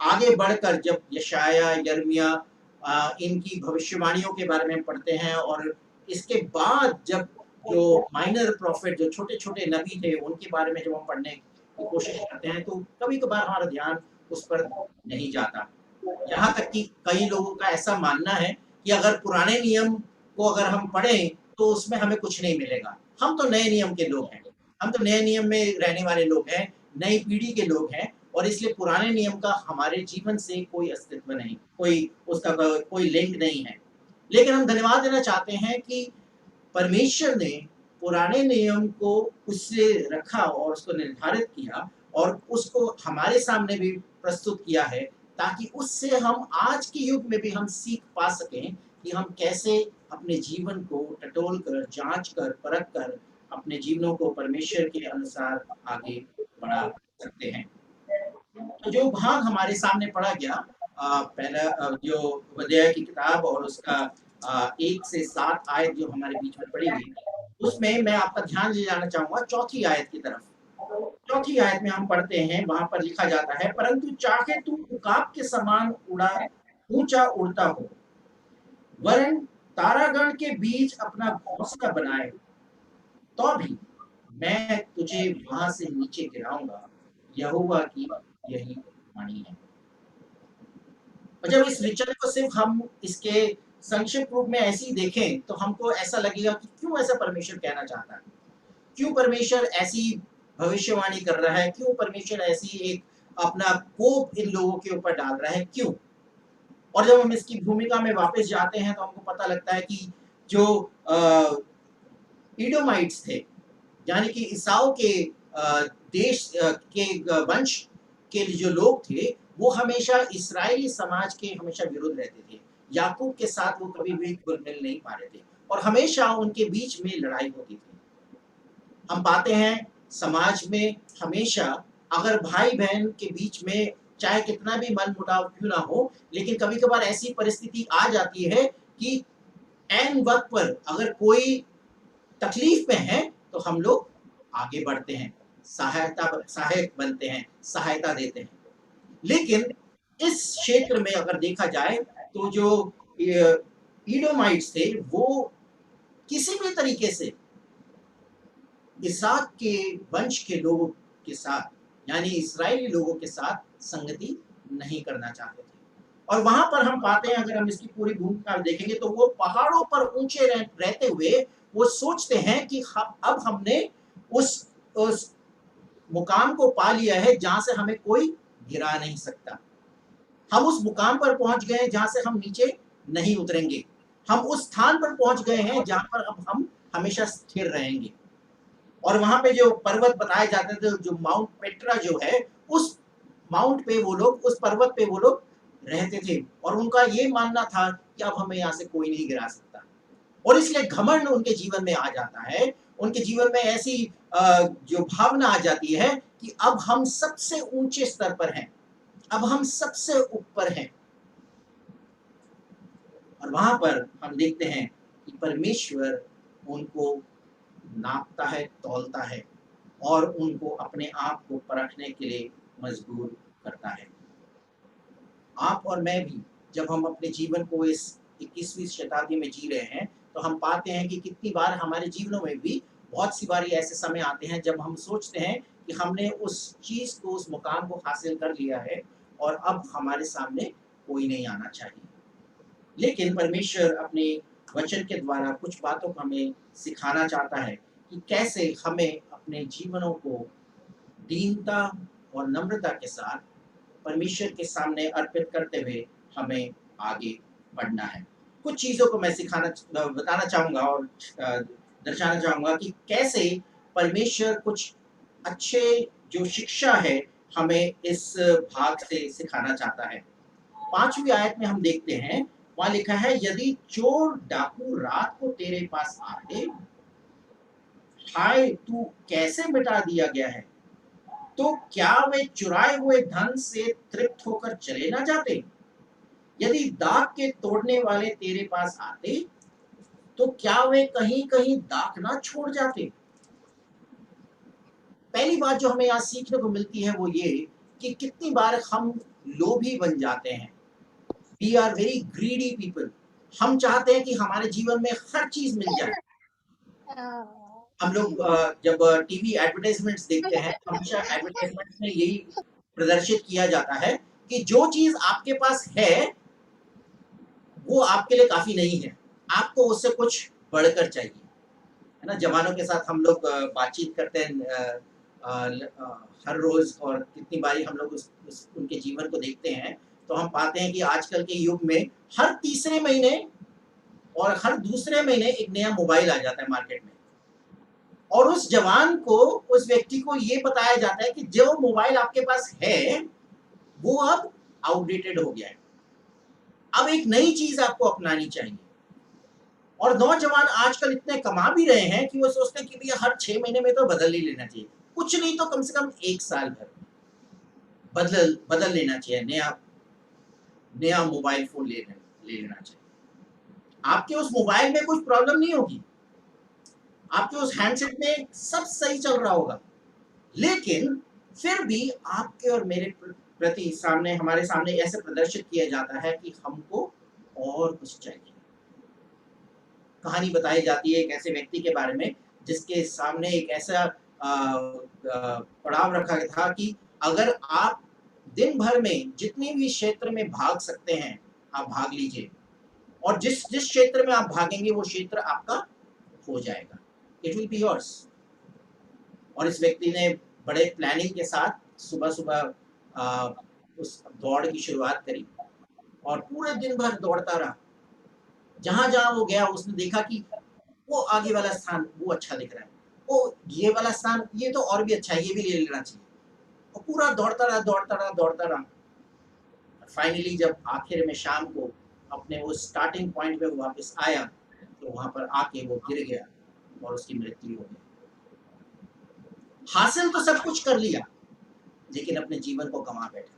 आगे बढ़कर जब यशायाह, यिर्मयाह इनकी भविष्यवाणियों के बारे में पढ़ते हैं, और इसके बाद जब जो माइनर प्रॉफिट, जो छोटे छोटे नबी थे, उनके बारे में जब हम पढ़ने की कोशिश करते हैं तो कभी कभार हमारा ध्यान उस पर नहीं जाता। यहाँ तक कि कई लोगों का ऐसा मानना है कि अगर पुराने नियम को अगर हम पढ़ें तो उसमें हमें कुछ नहीं मिलेगा। हम तो नए नियम के लोग हैं, हम तो नए नियम में रहने वाले लोग हैं, नई पीढ़ी के लोग हैं, और इसलिए पुराने नियम का हमारे जीवन से कोई अस्तित्व नहीं, कोई लिंक नहीं है। लेकिन हम धन्यवाद देना चाहते हैं कि परमेश्वर ने पुराने नियम को उससे रखा और उसको निर्धारित किया और उसको हमारे सामने भी प्रस्तुत किया है, ताकि उससे हम आज के युग में भी हम सीख पा सकें कि हम कैसे अपने जीवन को टटोल कर, जांच कर, परख कर अपने जीवनों को परमेश्वर के अनुसार आगे बढ़ा सकते हैं। तो जो भाग हमारे सामने पढ़ा गया, पहला जो ओबद्याह की किताब और उसका 1 से 7 आयत जो हमारे बीच में पढ़ी गई, उसमें मैं आपका ध्यान ले जाना चाहूंगा चौथी आयत की तरफ। चौथी आयत में हम पढ़ते हैं, वहां पर लिखा जाता है, परंतु चाहे तू उकाब के समान ऊंचा उड़ता हो, वरन तारागण के बीच अपना घोंसला बनाए, तो भी मैं तुझे वहां से नीचे गिराऊंगा यहोवा की यही वाणी है। और जब इस विचन को सिर्फ हम इसके संक्षिप्त रूप में ऐसे ही देखें तो हमको ऐसा लगेगा कि क्यों ऐसा परमेश्वर कहना चाहता है, क्यों परमेश्वर ऐसी भविष्यवाणी कर रहा है, क्यों परमेश्वर ऐसी एक अपना कोप इन लोगों के ऊपर डाल रहा है, क्यों। और जब हम इसकी भूमिका में वापस जाते हैं तो हमको पता लगता है कि जो इडोमाइट्स थे, यानी कि ईसाओ के देश के वंश के जो लोग थे, वो हमेशा इस्राएली समाज के हमेशा विरुद्ध रहते थे। याकूब के साथ वो कभी भी घुल-मिल नहीं पा रहे थे और हमेशा उनके बीच में लड़ाई होती थी। हम पाते हैं समाज में हमेशा अगर भाई-बहन के बीच में चाहे कितना भी मनमुटाव क्यों ना हो, लेकिन कभी-कभार ऐसी परिस्थिति आ जाती है कि ऐन वक़्त पर अगर कोई तकलीफ में है तो हम लोग आगे बढ़ते हैं, सहायक बनते हैं, सहायता देते हैं। लेकिन इस क्षेत्र में अगर देखा जाए तो जो इडोमाइट्स थे वो किसी भी तरीके से इसहाक के वंश के लोगों के साथ यानी इस्राएली लोगों के साथ संगति नहीं करना चाहते थे। और वहां पर हम पाते हैं, अगर हम इसकी पूरी भूमिका देखेंगे तो वो पहाड़ों पर ऊंचे रहते हुए वो सोचते हैं कि अब हमने उस मुकाम को पा लिया है जहां से हमें कोई गिरा नहीं सकता। हम उस मुकाम पर पहुंच गए हैं जहां से हम नीचे नहीं उतरेंगे। हम उस स्थान पर पहुंच गए हैं जहां पर अब हम हमेशा स्थिर रहेंगे। और वहां पे जो पर्वत बताए जाते थे, जो माउंट पेट्रा जो है, उस माउंट पे वो लोग, उस पर्वत पे वो लोग रहते थे और उनका ये मानना था कि अब हमें यहाँ से कोई नहीं गिरा सकता। और इसलिए घमंड उनके जीवन में आ जाता है, उनके जीवन में ऐसी जो भावना आ जाती है कि अब हम सबसे ऊंचे स्तर पर हैं, अब हम सबसे ऊपर हैं। और वहां पर हम देखते हैं कि परमेश्वर उनको नापता है, तौलता है और उनको अपने आप को परखने के लिए मजबूर करता है। आप और मैं भी जब हम अपने जीवन को इस 21वीं शताब्दी में जी रहे हैं तो हम पाते हैं कि कितनी बार हमारे जीवनों में भी बहुत सी बार ऐसे समय आते हैं जब हम सोचते हैं कि हमने उस चीज को, उस मुकाम को हासिल कर लिया है और अब हमारे सामने कोई नहीं आना चाहिए। लेकिन परमेश्वर अपने वचन के द्वारा कुछ बातों को हमें सिखाना चाहता है कि कैसे हमें अपने जीवनों को दीनता और नम्रता के साथ परमेश्वर के सामने अर्पित करते हुए हमें आगे बढ़ना है। कुछ चीज़ों को मैं बताना चाहूँगा और दर्शाना चाहूँगा कि कैसे परमेश्वर कुछ अच्छे जो शिक्षा है हमें इस भाग से सिखाना चाहता है। 5वीं आयत में हम देखते हैं, वहां लिखा है, यदि चोर डाकू रात को तेरे पास आते, हाय तू कैसे मिटा दिया गया है, तो क्या वे चुराए हुए धन से तृप्त होकर चले ना जाते? यदि दाख के तोड़ने वाले तेरे पास आते तो क्या वे कहीं कहीं दाख ना छोड़ जाते? पहली बात जो हमें यहाँ सीखने को मिलती है वो ये कि कितनी बार हम लोभी बन जाते हैं। We are very greedy people. हम चाहते हैं कि हमारे जीवन में हर चीज मिल जाए। हम लोग जब टीवी एडवर्टाइजमेंट्स देखते हैं, हमेशा एडवर्टाइजमेंट्स में यही प्रदर्शित किया जाता है कि जो चीज आपके पास है वो आपके लिए काफी नहीं है, आपको उससे कुछ बढ़कर चाहिए, है ना। जवानों के साथ हम लोग बातचीत करते हैं हर रोज और कितनी बारी हम लोग उनके जीवन को देखते हैं तो हम पाते हैं कि आजकल के युग में हर तीसरे महीने और हर दूसरे महीने एक नया मोबाइल आ जाता है मार्केट में और उस जवान को, उस व्यक्ति को ये बताया जाता है कि जो मोबाइल आपके पास है वो अब आउटडेटेड हो गया है, अब एक नई चीज आपको अपनानी चाहिए। और नौजवान आजकल इतने कमा भी रहे हैं कि वो सोचते हैं कि भैया हर 6 महीने में तो बदल ही लेना चाहिए, कुछ नहीं तो कम से कम 1 साल भर बदल लेना चाहिए, नया मोबाइल फोन ले लेना चाहिए। आपके उस मोबाइल में कुछ प्रॉब्लम नहीं होगी, आपके उस हैंडसेट में सब सही चल रहा होगा, लेकिन फिर भी आपके और मेरे प्रति हमारे सामने ऐसे प्रदर्शित किया जाता है कि हमको और कुछ चाहिए। कहानी बताई जाती है एक ऐसे व्यक्ति के बारे में जिसके सामने एक ऐसा पड़ाव रखा था कि अगर आप दिन भर में जितने भी क्षेत्र में भाग सकते हैं आप भाग लीजिए, और जिस जिस क्षेत्र में आप भागेंगे वो क्षेत्र आपका हो जाएगा, इट विल बी योर्स। और इस व्यक्ति ने बड़े प्लानिंग के साथ सुबह सुबह उस दौड़ की शुरुआत करी और पूरे दिन भर दौड़ता रहा। जहां जहां वो गया उसने देखा कि वो आगे वाला स्थान वो अच्छा दिख रहा है, वो ये वाला स्थान ये तो और भी अच्छा है, ये भी ले लेना चाहिए। और पूरा दौड़ता रहा दौड़ता रहा दौड़ता रहा। फाइनली जब आखिर में शाम को अपने उस स्टार्टिंग पॉइंट पे वापस आया तो वहां पर आके वो गिर गया और उसकी मृत्यु हो गई। हासिल तो सब कुछ कर लिया लेकिन अपने जीवन को गंवा बैठा।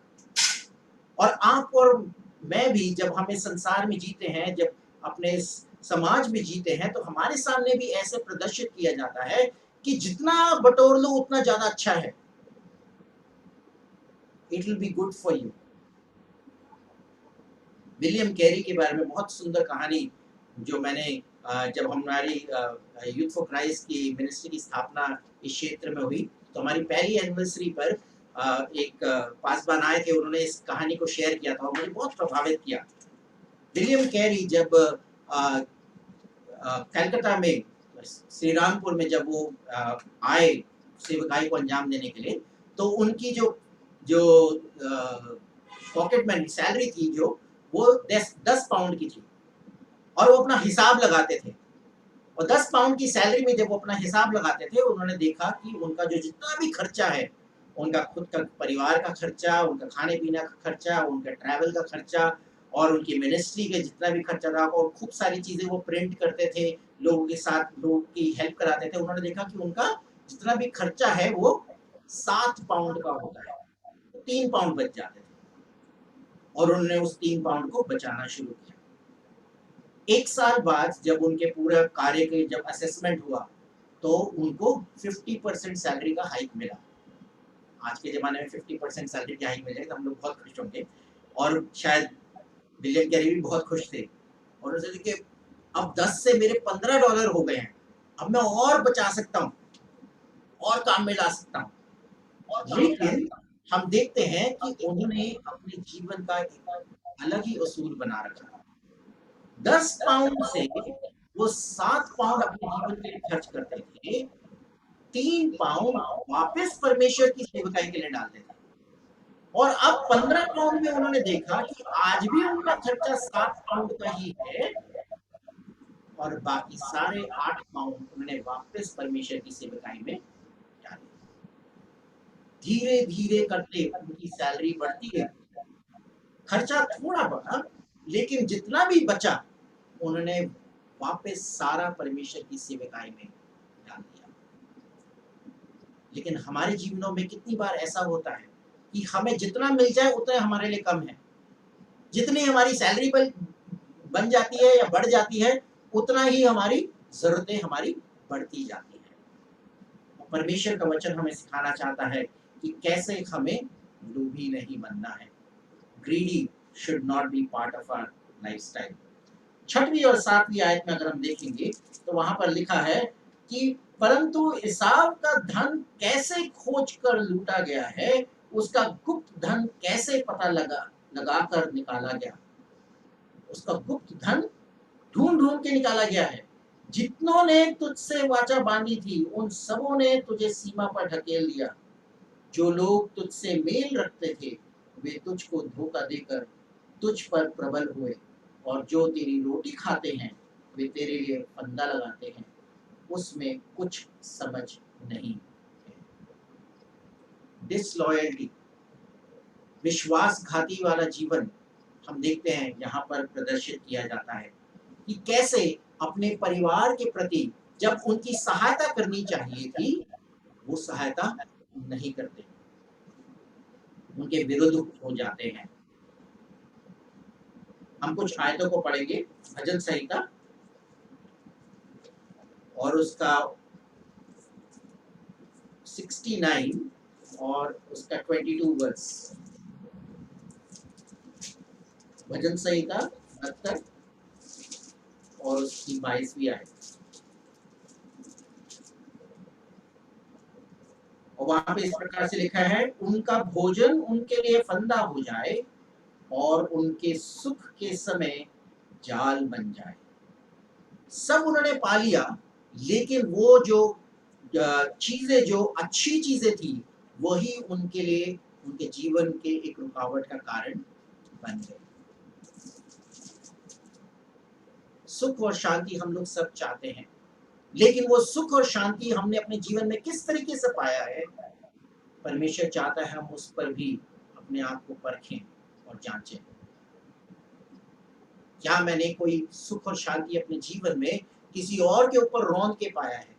और आप और मैं भी जब हम इस संसार में जीते हैं, जब अपने समाज में जीते हैं, तो हमारे सामने भी ऐसे प्रदर्शित किया जाता है कि जितना बटोर लो उतना ज्यादा अच्छा है। It will be good for you. William Carey के बारे में बहुत सुंदर कहानी जो मैंने जब हमारी यूथ फॉर क्राइस्ट की मिनिस्ट्री की स्थापना इस क्षेत्र में हुई तो हमारी पहली एनिवर्सरी पर एक पासवान आए थे, उन्होंने इस कहानी को शेयर किया था और मुझे बहुत प्रभावित किया। विलियम कैरी जब कलकत्ता में श्री रामपुर में जब वो आए सेवकाई को अंजाम देने के लिए, तो उनकी जो पॉकेट मनी सैलरी थी जो वो 10 पाउंड की थी और वो अपना हिसाब लगाते थे। और 10 पाउंड की सैलरी में जब वो अपना हिसाब लगाते थे, उन्होंने देखा कि उनका जो जितना भी खर्चा है, उनका खुद का परिवार का खर्चा, उनका खाने पीने का खर्चा, उनका ट्रैवल का खर्चा और उनकी मिनिस्ट्री के जितना भी खर्चा था, और खूब सारी चीजें वो प्रिंट करते थे, लोगों के साथ लोगों की हेल्प कराते थे। उन्होंने देखा कि उनका जितना भी खर्चा है वो 7 पाउंड का होता है, तो 3 पाउंड बच जाते थे और उन्होंने उस 3 पाउंड को बचाना शुरू किया। 1 साल बाद जब उनके पूरे कार्य के जब असेसमेंट हुआ तो उनको 50% सैलरी का हाइक मिला। आज के जमाने में 50% सैलरी की हाइक मिल जाए तो हम लोग बहुत खुश होंगे, और शायद विलियम कैरी भी बहुत खुश थे। और उन्होंने कि अब 10 से मेरे $15 हो गए हैं, अब मैं और बचा सकता हूँ और काम में ला सकता हूँ। लेकिन हम देखते हैं कि उन्होंने अपने जीवन का एक अलग ही उसूल बना रखा। 10 पाउंड से वो 7 पाउंड अपने जीवन के लिए खर्च करते थे, 3 पाउंड वापस परमेश्वर की सेवकाई के लिए डालते थे। और अब 15 पाउंड में उन्होंने देखा कि आज भी उनका खर्चा 7 पाउंड का ही है और बाकी सारे 8 पाउंड उन्होंने वापस परमेश्वर की सेवकाई में डाले। धीरे धीरे करके उनकी सैलरी बढ़ती है, खर्चा थोड़ा बढ़ा लेकिन जितना भी बचा उन्होंने वापस सारा परमेश्वर की सेवकाई में डाल दिया। लेकिन हमारे जीवनों में कितनी बार ऐसा होता है कि हमें जितना मिल जाए उतना हमारे लिए कम है। जितनी हमारी सैलरी बन जाती है या बढ़ जाती है उतना ही हमारी जरूरतें हमारी बढ़ती जाती है। परमेश्वर का वचन हमें सिखाना चाहता है कि कैसे हमें लोभी नहीं बनना है। Greedy should not be part of our lifestyle. 6वीं और 7वीं आयत में अगर हम देखेंगे तो वहां पर लिखा है कि परंतु एसाव का धन कैसे खोज कर लूटा गया है, उसका गुप्त धन कैसे पता लगा कर निकाला गया। उसका गुप्त धन ढूंढ ढूंढ के निकाला गया है। जितनों ने तुझसे वाचा बांधी थी उन सबों ने तुझे सीमा पर ढकेल दिया। जो लोग तुझसे मेल रखते थे वे तुझको धोखा देकर तुझ पर प्रबल हुए, और जो तेरी रोटी खाते हैं वे तेरे लिए फंदा लगाते हैं, उसमें कुछ समझ नहीं है। डिसलॉयल्टी, विश्वासघाती वाला जीवन हम देखते हैं यहाँ पर प्रदर्शित किया जाता है कि कैसे अपने परिवार के प्रति जब उनकी सहायता करनी चाहिए थी वो सहायता नहीं करते, उनके विरुद्ध हो जाते हैं। हम कुछ आयतों को पढ़ेंगे, भजन संहिता और उसका 69 और उसका 22 वर्स। भजन संहिता 72 और उसकी 22वीं आयत। और वहां पे इस प्रकार से लिखा है, उनका भोजन उनके लिए फंदा हो जाए और उनके सुख के समय जाल बन जाए। सब उन्होंने पा लिया, लेकिन वो जो चीजें, जो अच्छी चीजें थी, वही उनके लिए उनके जीवन के एक रुकावट का कारण बन गए। सुख और शांति हम लोग सब चाहते हैं, लेकिन वो सुख और शांति हमने अपने जीवन में किस तरीके से पाया है, परमेश्वर चाहता है हम उस पर भी अपने आप को परखें और जांचें। क्या मैंने कोई सुख और शांति अपने जीवन में किसी और के ऊपर रौंद के पाया है,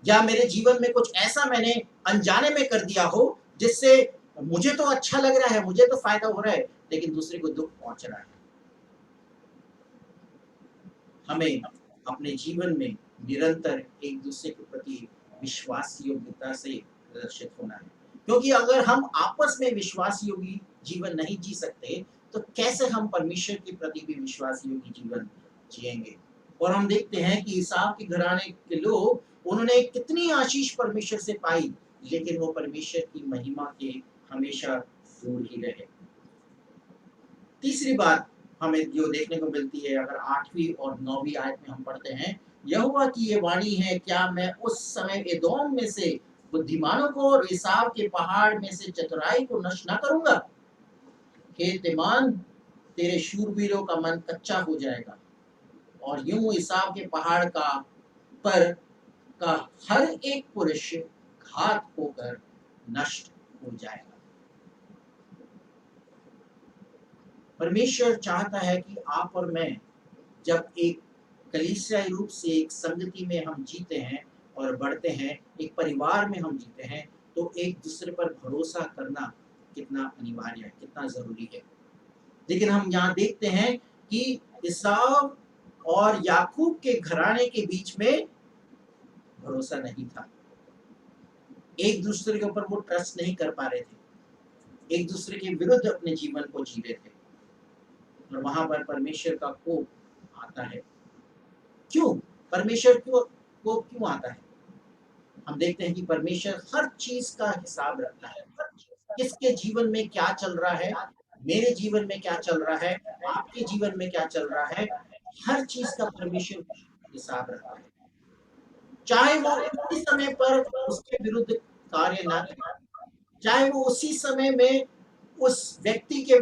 या मेरे जीवन में कुछ ऐसा मैंने अनजाने में कर दिया हो जिससे मुझे तो अच्छा लग रहा है, मुझे तो फायदा हो रहा है, लेकिन दूसरे को दुख पहुंच रहा है। हमें अपने जीवन में निरंतर एक दूसरे के प्रति विश्वास योग्यता से प्रदर्शित होना है, क्योंकि अगर हम आपस में विश्वास योगी जीवन नहीं जी सकते तो कैसे हम परमेश्वर के प्रति भी विश्वास योगी जीवन जिएंगे। और हम देखते हैं कि ईसाव के घराने के लोग, उन्होंने कितनी आशीष परमेश्वर से पाई, लेकिन वो परमेश्वर की महिमा के हमेशा दूर ही रहे। तीसरी बात हमें जो देखने को मिलती है, अगर 8वीं और 9वीं आयत में हम पढ़ते हैं, यहोवा की ये वाणी है, क्या मैं उस समय एदोम में से बुद्धिमानों को और ईसाव के पहाड़ में से चतुराई को नष्ट न करूंगा। हे तेमान, तेरे शूरवीरों का मन कच्चा हो जाएगा और यूं ईसाव के पहाड़ का हर एक पुरुष घात होकर नष्ट हो जाएगा। परमेश्वर चाहता है कि आप और मैं जब एक कलीसियाई रूप से एक संगति में हम जीते हैं और बढ़ते हैं, एक परिवार में हम जीते हैं, तो एक दूसरे पर भरोसा करना कितना अनिवार्य है, कितना जरूरी है। लेकिन हम यहाँ देखते हैं कि ईसाव और याकूब के घराने के बीच में भरोसा नहीं था। एक दूसरे के ऊपर वो ट्रस्ट नहीं कर पा रहे थे, एक दूसरे के विरुद्ध अपने जीवन को जी रहे थे, और वहां पर परमेश्वर का कोप आता है। क्यों? परमेश्वर कोप क्यों आता है? हम देखते हैं कि परमेश्वर हर चीज का हिसाब रखता है। किसके जीवन में क्या चल रहा है, मेरे जीवन में क्या चल रहा है, आपके जीवन में क्या चल रहा है, हर चीज का परमेश्वर हिसाब रखता है। चाहे वो उसी समय पर उसके विरुद्ध कार्य ना करे, चाहे वो उसी समय में उस व्यक्ति के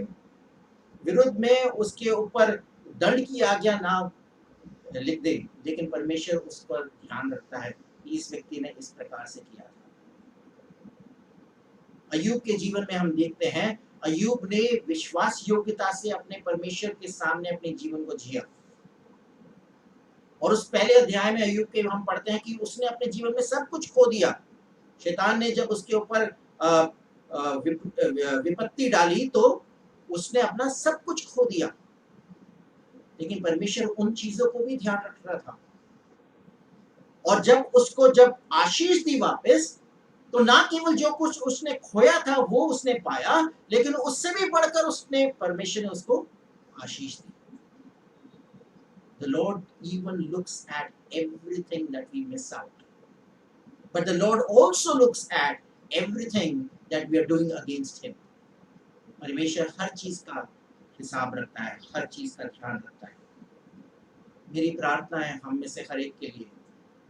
विरुद्ध में उसके ऊपर दंड की आज्ञा ना लिख दे, लेकिन परमेश्वर उस पर ध्यान रखता है कि इस व्यक्ति ने इस प्रकार से किया। अय्यूब के जीवन में हम देखते हैं, अय्यूब ने विश्वास योग्यता से अपने परमेश्वर के सामने अपने जीवन को जिया। और उस पहले अध्याय में अय्यूब के हम पढ़ते हैं कि उसने अपने जीवन में सब कुछ खो दिया। शैतान ने जब उसके ऊपर विपत्ति डाली तो उसने अपना सब कुछ खो दिया, लेकिन परमेश्वर उन चीजों को भी ध्यान रख रहा था। और जब आशीष दी वापस, तो ना केवल जो कुछ उसने खोया था वो उसने पाया, लेकिन उससे भी बढ़कर परमेश्वर ने उसको आशीष दी। The Lord even looks at everything that we miss out, but the Lord also looks at everything that we are doing against Him. परमेश्वर हर चीज का हिसाब रखता है, हर चीज का ध्यान रखता है। मेरी प्रार्थना है हम में से हर एक के लिए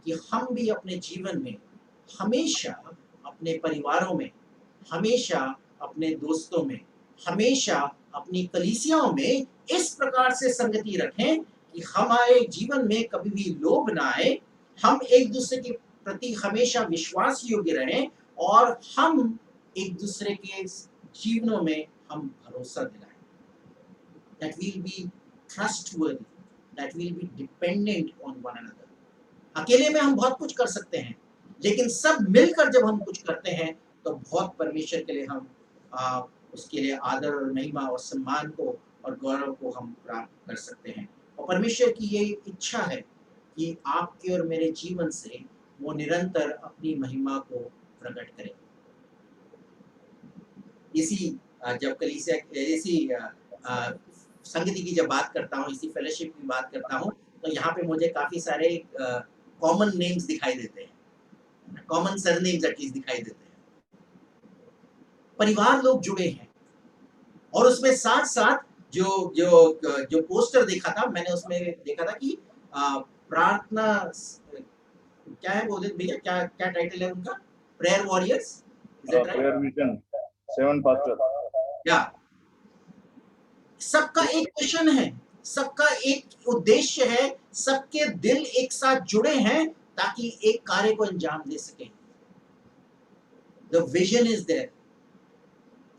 कि हम भी अपने जीवन में हमेशा अपने परिवारों में, हमेशा अपने दोस्तों में, हमेशा अपनी कलीसियाओं में इस प्रकार से संगति रखें कि हमारे जीवन में कभी भी लोभ ना आए, हम एक दूसरे के प्रति हमेशा विश्वास योग्य रहें और हम एक दूसरे के जीवनों में हम भरोसा दिलाएं। That we'll be trustworthy, that we'll be dependent on one another. अकेले में हम बहुत कुछ कर सकते हैं, लेकिन सब मिलकर जब हम कुछ करते हैं तो बहुत परमेश्वर के लिए हम उसके लिए आदर और महिमा और सम्मान को और गौरव को हम प्राप्त कर सकते हैं। और परमेश्वर की ये इच्छा है कि आपके और मेरे जीवन से वो निरंतर अपनी महिमा को प्रकट करें। जब कलीसिया संगति की जब बात करता हूँ, इसी फेलोशिप की बात करता हूँ, तो यहाँ पे मुझे काफी सारे कॉमन नेम्स दिखाई देते हैं। कॉमन सरनेम्स एटलीस्ट दिखाई देते हैं। परिवार लोग जुड़े हैं और उसमें साथ साथ जो जो जो पोस्टर देखा था मैंने, उसमें देखा था कि प्रार्थना क्या है बोले भैया, क्या क्या टाइटल है उनका? Prayer warriors, is it right? Prayer vision 7 pastor. या सबका एक मिशन है, सबका एक उद्देश्य है, सबके दिल एक साथ जुड़े हैं ताकि एक कार्य को अंजाम दे सके। द विजन इज देयर,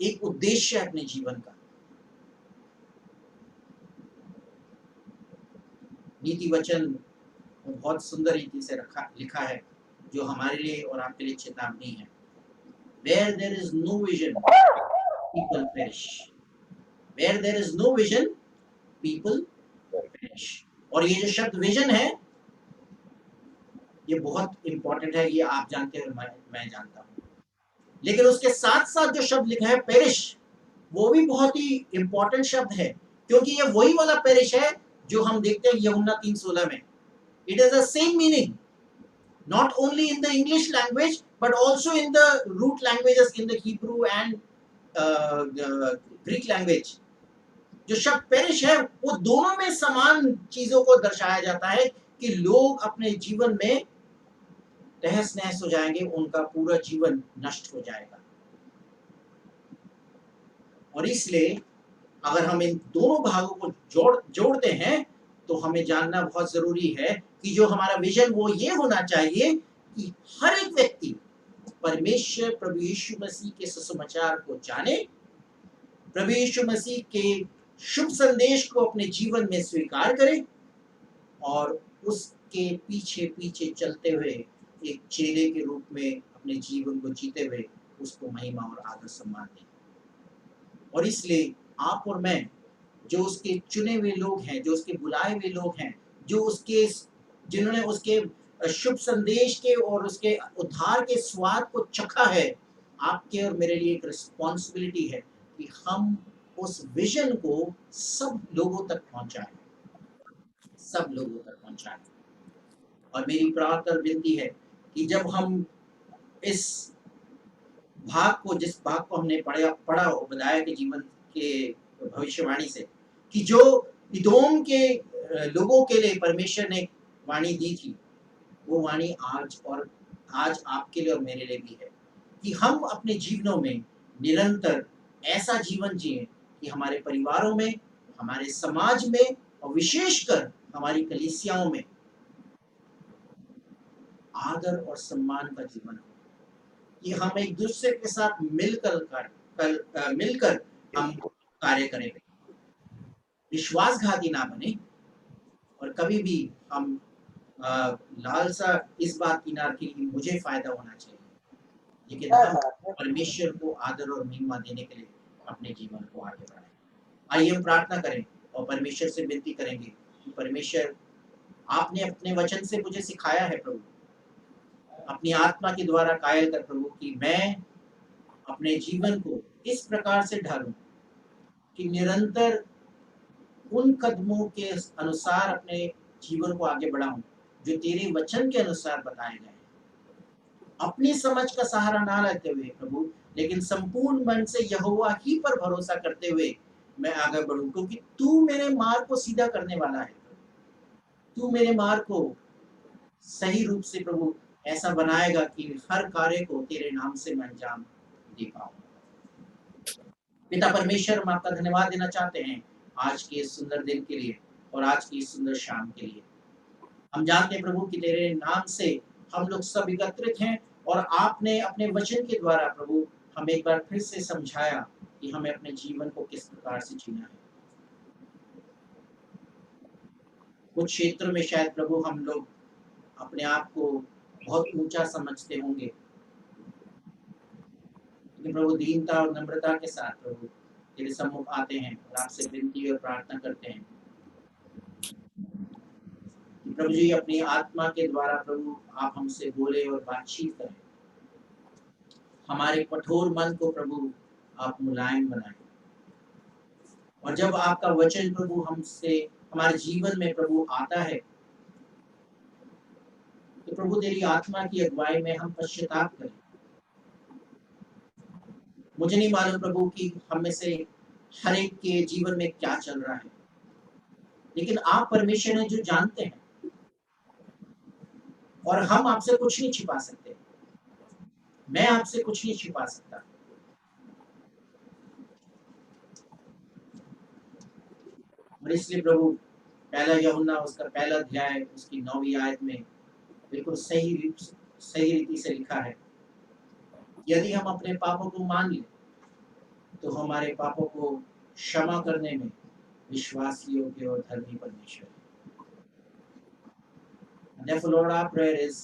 एक उद्देश्य है अपने जीवन का। नीति वचन बहुत सुंदर रीति से लिखा है जो हमारे लिए और आपके लिए चेतावनी है। Where there is no vision, people perish. Where there is no vision, people perish. और ये जो शब्द विजन है ये बहुत इंपॉर्टेंट है, ये आप जानते हो, मैं जानता हूँ। लेकिन उसके साथ साथ जो शब्द लिखा है पेरिश, वो भी बहुत ही इंपॉर्टेंट शब्द है, क्योंकि ये वही वाला पेरिश है जो हम देखते हैं यूहन्ना 3:16 में। It is the same meaning, not only in the English language, but also in the root languages, in the Hebrew and Greek language. जो शब्द पेरिश है वो दोनों में समान चीजों को दर्शाया जाता है कि लोग अपने जीवन में तहस नहस हो जाएंगे, उनका पूरा जीवन नष्ट हो जाएगा। और इसलिए अगर हम इन दोनों भागों को जोड़ते हैं तो हमें जानना बहुत जरूरी है कि जो हमारा विजन वो ये होना चाहिए कि हर एक व्यक्ति परमेश्वर प्रभु यीशु मसीह के सुसमाचार को जाने, प्रभु यीशु मसीह के शुभ संदेश को अपने जीवन में स्वीकार करे और उसके पीछे पीछे चलते हुए एक चेले के रूप में अपने जीवन को जीते हुए उसको महिमा और आदर सम्मान दें। और इसलिए आप और मैं जो उसके चुने हुए लोग हैं, जो उसके बुलाए हुए लोग हैं, जो उसके जिन्होंने उसके शुभ संदेश के और उसके उद्धार के स्वाद को चखा है, आपके और मेरे लिए एक रिस्पॉन्सिबिलिटी है कि हम उस विजन को सब लोगों तक पहुंचाएं, सब लोगों तक पहुंचाएं। और मेरी प्रार्थना और विनती है कि जब हम इस भाग को, जिस भाग को हमने पढ़ा ओबद्याह के जीवन के भविष्यवाणी से, कि जो इदोम के लोगों के लिए परमेश्वर ने वाणी दी थी, वो वाणी आज आपके लिए और मेरे लिए भी है कि हम अपने जीवनों में निरंतर ऐसा जीवन जिए कि हमारे परिवारों में, हमारे समाज में और विशेषकर हमारी कलीसियाओं में आदर और सम्मान का जीवन हो, कि हम एक दूसरे के साथ मिलकर हम कार्य करें, विश्वासघाती ना बने और कभी भी हम लालसा इस बात की ना रखें कि मुझे फायदा होना चाहिए, लेकिन हम परमेश्वर को आदर और महिमा देने के लिए अपने जीवन को आगे बढ़ाएं। आइए हम प्रार्थना करें और परमेश्वर से विनती करेंगे कि परमेश्वर, आपने अपने वचन से मुझे सिखाया है प्रभु, अपनी आत्मा के द्वारा कायल कर प्रभु, कि मैं अपने जीवन को इस प्रकार से ढालूं कि निरंतर उन कदमों के अनुसार अपने जीवन को आगे बढ़ाऊं जो तेरे वचन के अनुसार बताए गए हैं। अपनी समझ का सहारा ना लेते हुए प्रभु, लेकिन संपूर्ण मन से यहोवा ही पर भरोसा करते हुए मैं आगे बढ़ूं, क्योंकि तू मेरे मार्ग को सीधा करने वाला है। तू मेरे मार्ग को सही रूप से प्रभु ऐसा बनाएगा कि हर कार्य को तेरे नाम से मैं अंजाम दे पाऊं। पिता परमेश्वर, हम आपका धन्यवाद देना चाहते हैं आज के इस सुंदर दिन के लिए और आज की इस सुंदर शाम के लिए। हम जानते हैं प्रभु कि तेरे नाम से हम लोग सब एकत्रित हैं और आपने अपने वचन के द्वारा प्रभु हमें एक बार फिर से समझाया कि हमें अपने जीवन को किस प्रकार से जीना है। कुछ क्षेत्रों में शायद प्रभु हम लोग अपने आप को बहुत ऊंचा समझते होंगे, लेकिन प्रभु दीनता और नम्रता के साथ प्रभु तेरे सम्मुख आते हैं और आपसे विनती और प्रार्थना करते हैं कि प्रभु जी अपनी आत्मा के द्वारा प्रभु आप हमसे बोले और बातचीत करें। हमारे कठोर मन को प्रभु आप मुलायम बनाएं, और जब आपका वचन प्रभु हमसे हमारे जीवन में प्रभु आता है तो प्रभु तेरी आत्मा की अगुवाई में हम पश्चाताप करें। मुझे नहीं मालूम प्रभु कि हम में से हर एक के जीवन में क्या चल रहा है, लेकिन आप परमेश्वर हैं जो जानते हैं, और हम आपसे कुछ नहीं छिपा सकते। मैं आपसे कुछ नहीं छिपा सकता। और इसलिए प्रभु पहला यूहन्ना उसका पहला अध्याय उसकी 9वीं आयत में बिल्कुल सही रीति से लिखा है, यदि हम अपने पापों को मान लें तो हमारे पापों को क्षमा करने में विश्वास योग्य और धर्मी परमेश्वर है। And therefore, Lord, our prayer is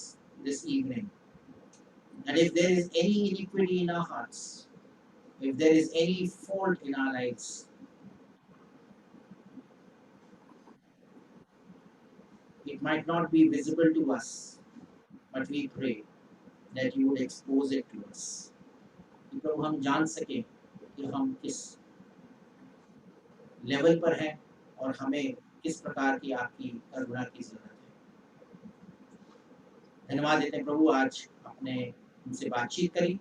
this evening, and if there is any iniquity in our hearts, if there is any fault in our lives, it might not be visible to us, but we pray that you would expose it to us. कि प्रभु हम जान सके कि हम किस level पर हैं और हमें किस प्रकार की आपकी करुणा की जरूरत है। धन्यवाद देते हैं प्रभु, आज आपने हमसे बातचीत करी।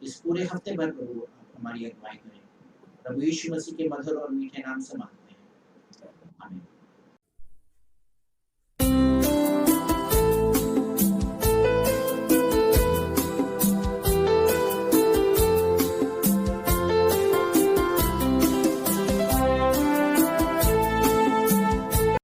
इस पूरे हफ्ते भर प्रभु आप हमारी अगुवाई करें। प्रभु यीशु मसीह के मधुर और मीठे नाम से मांगते हैं।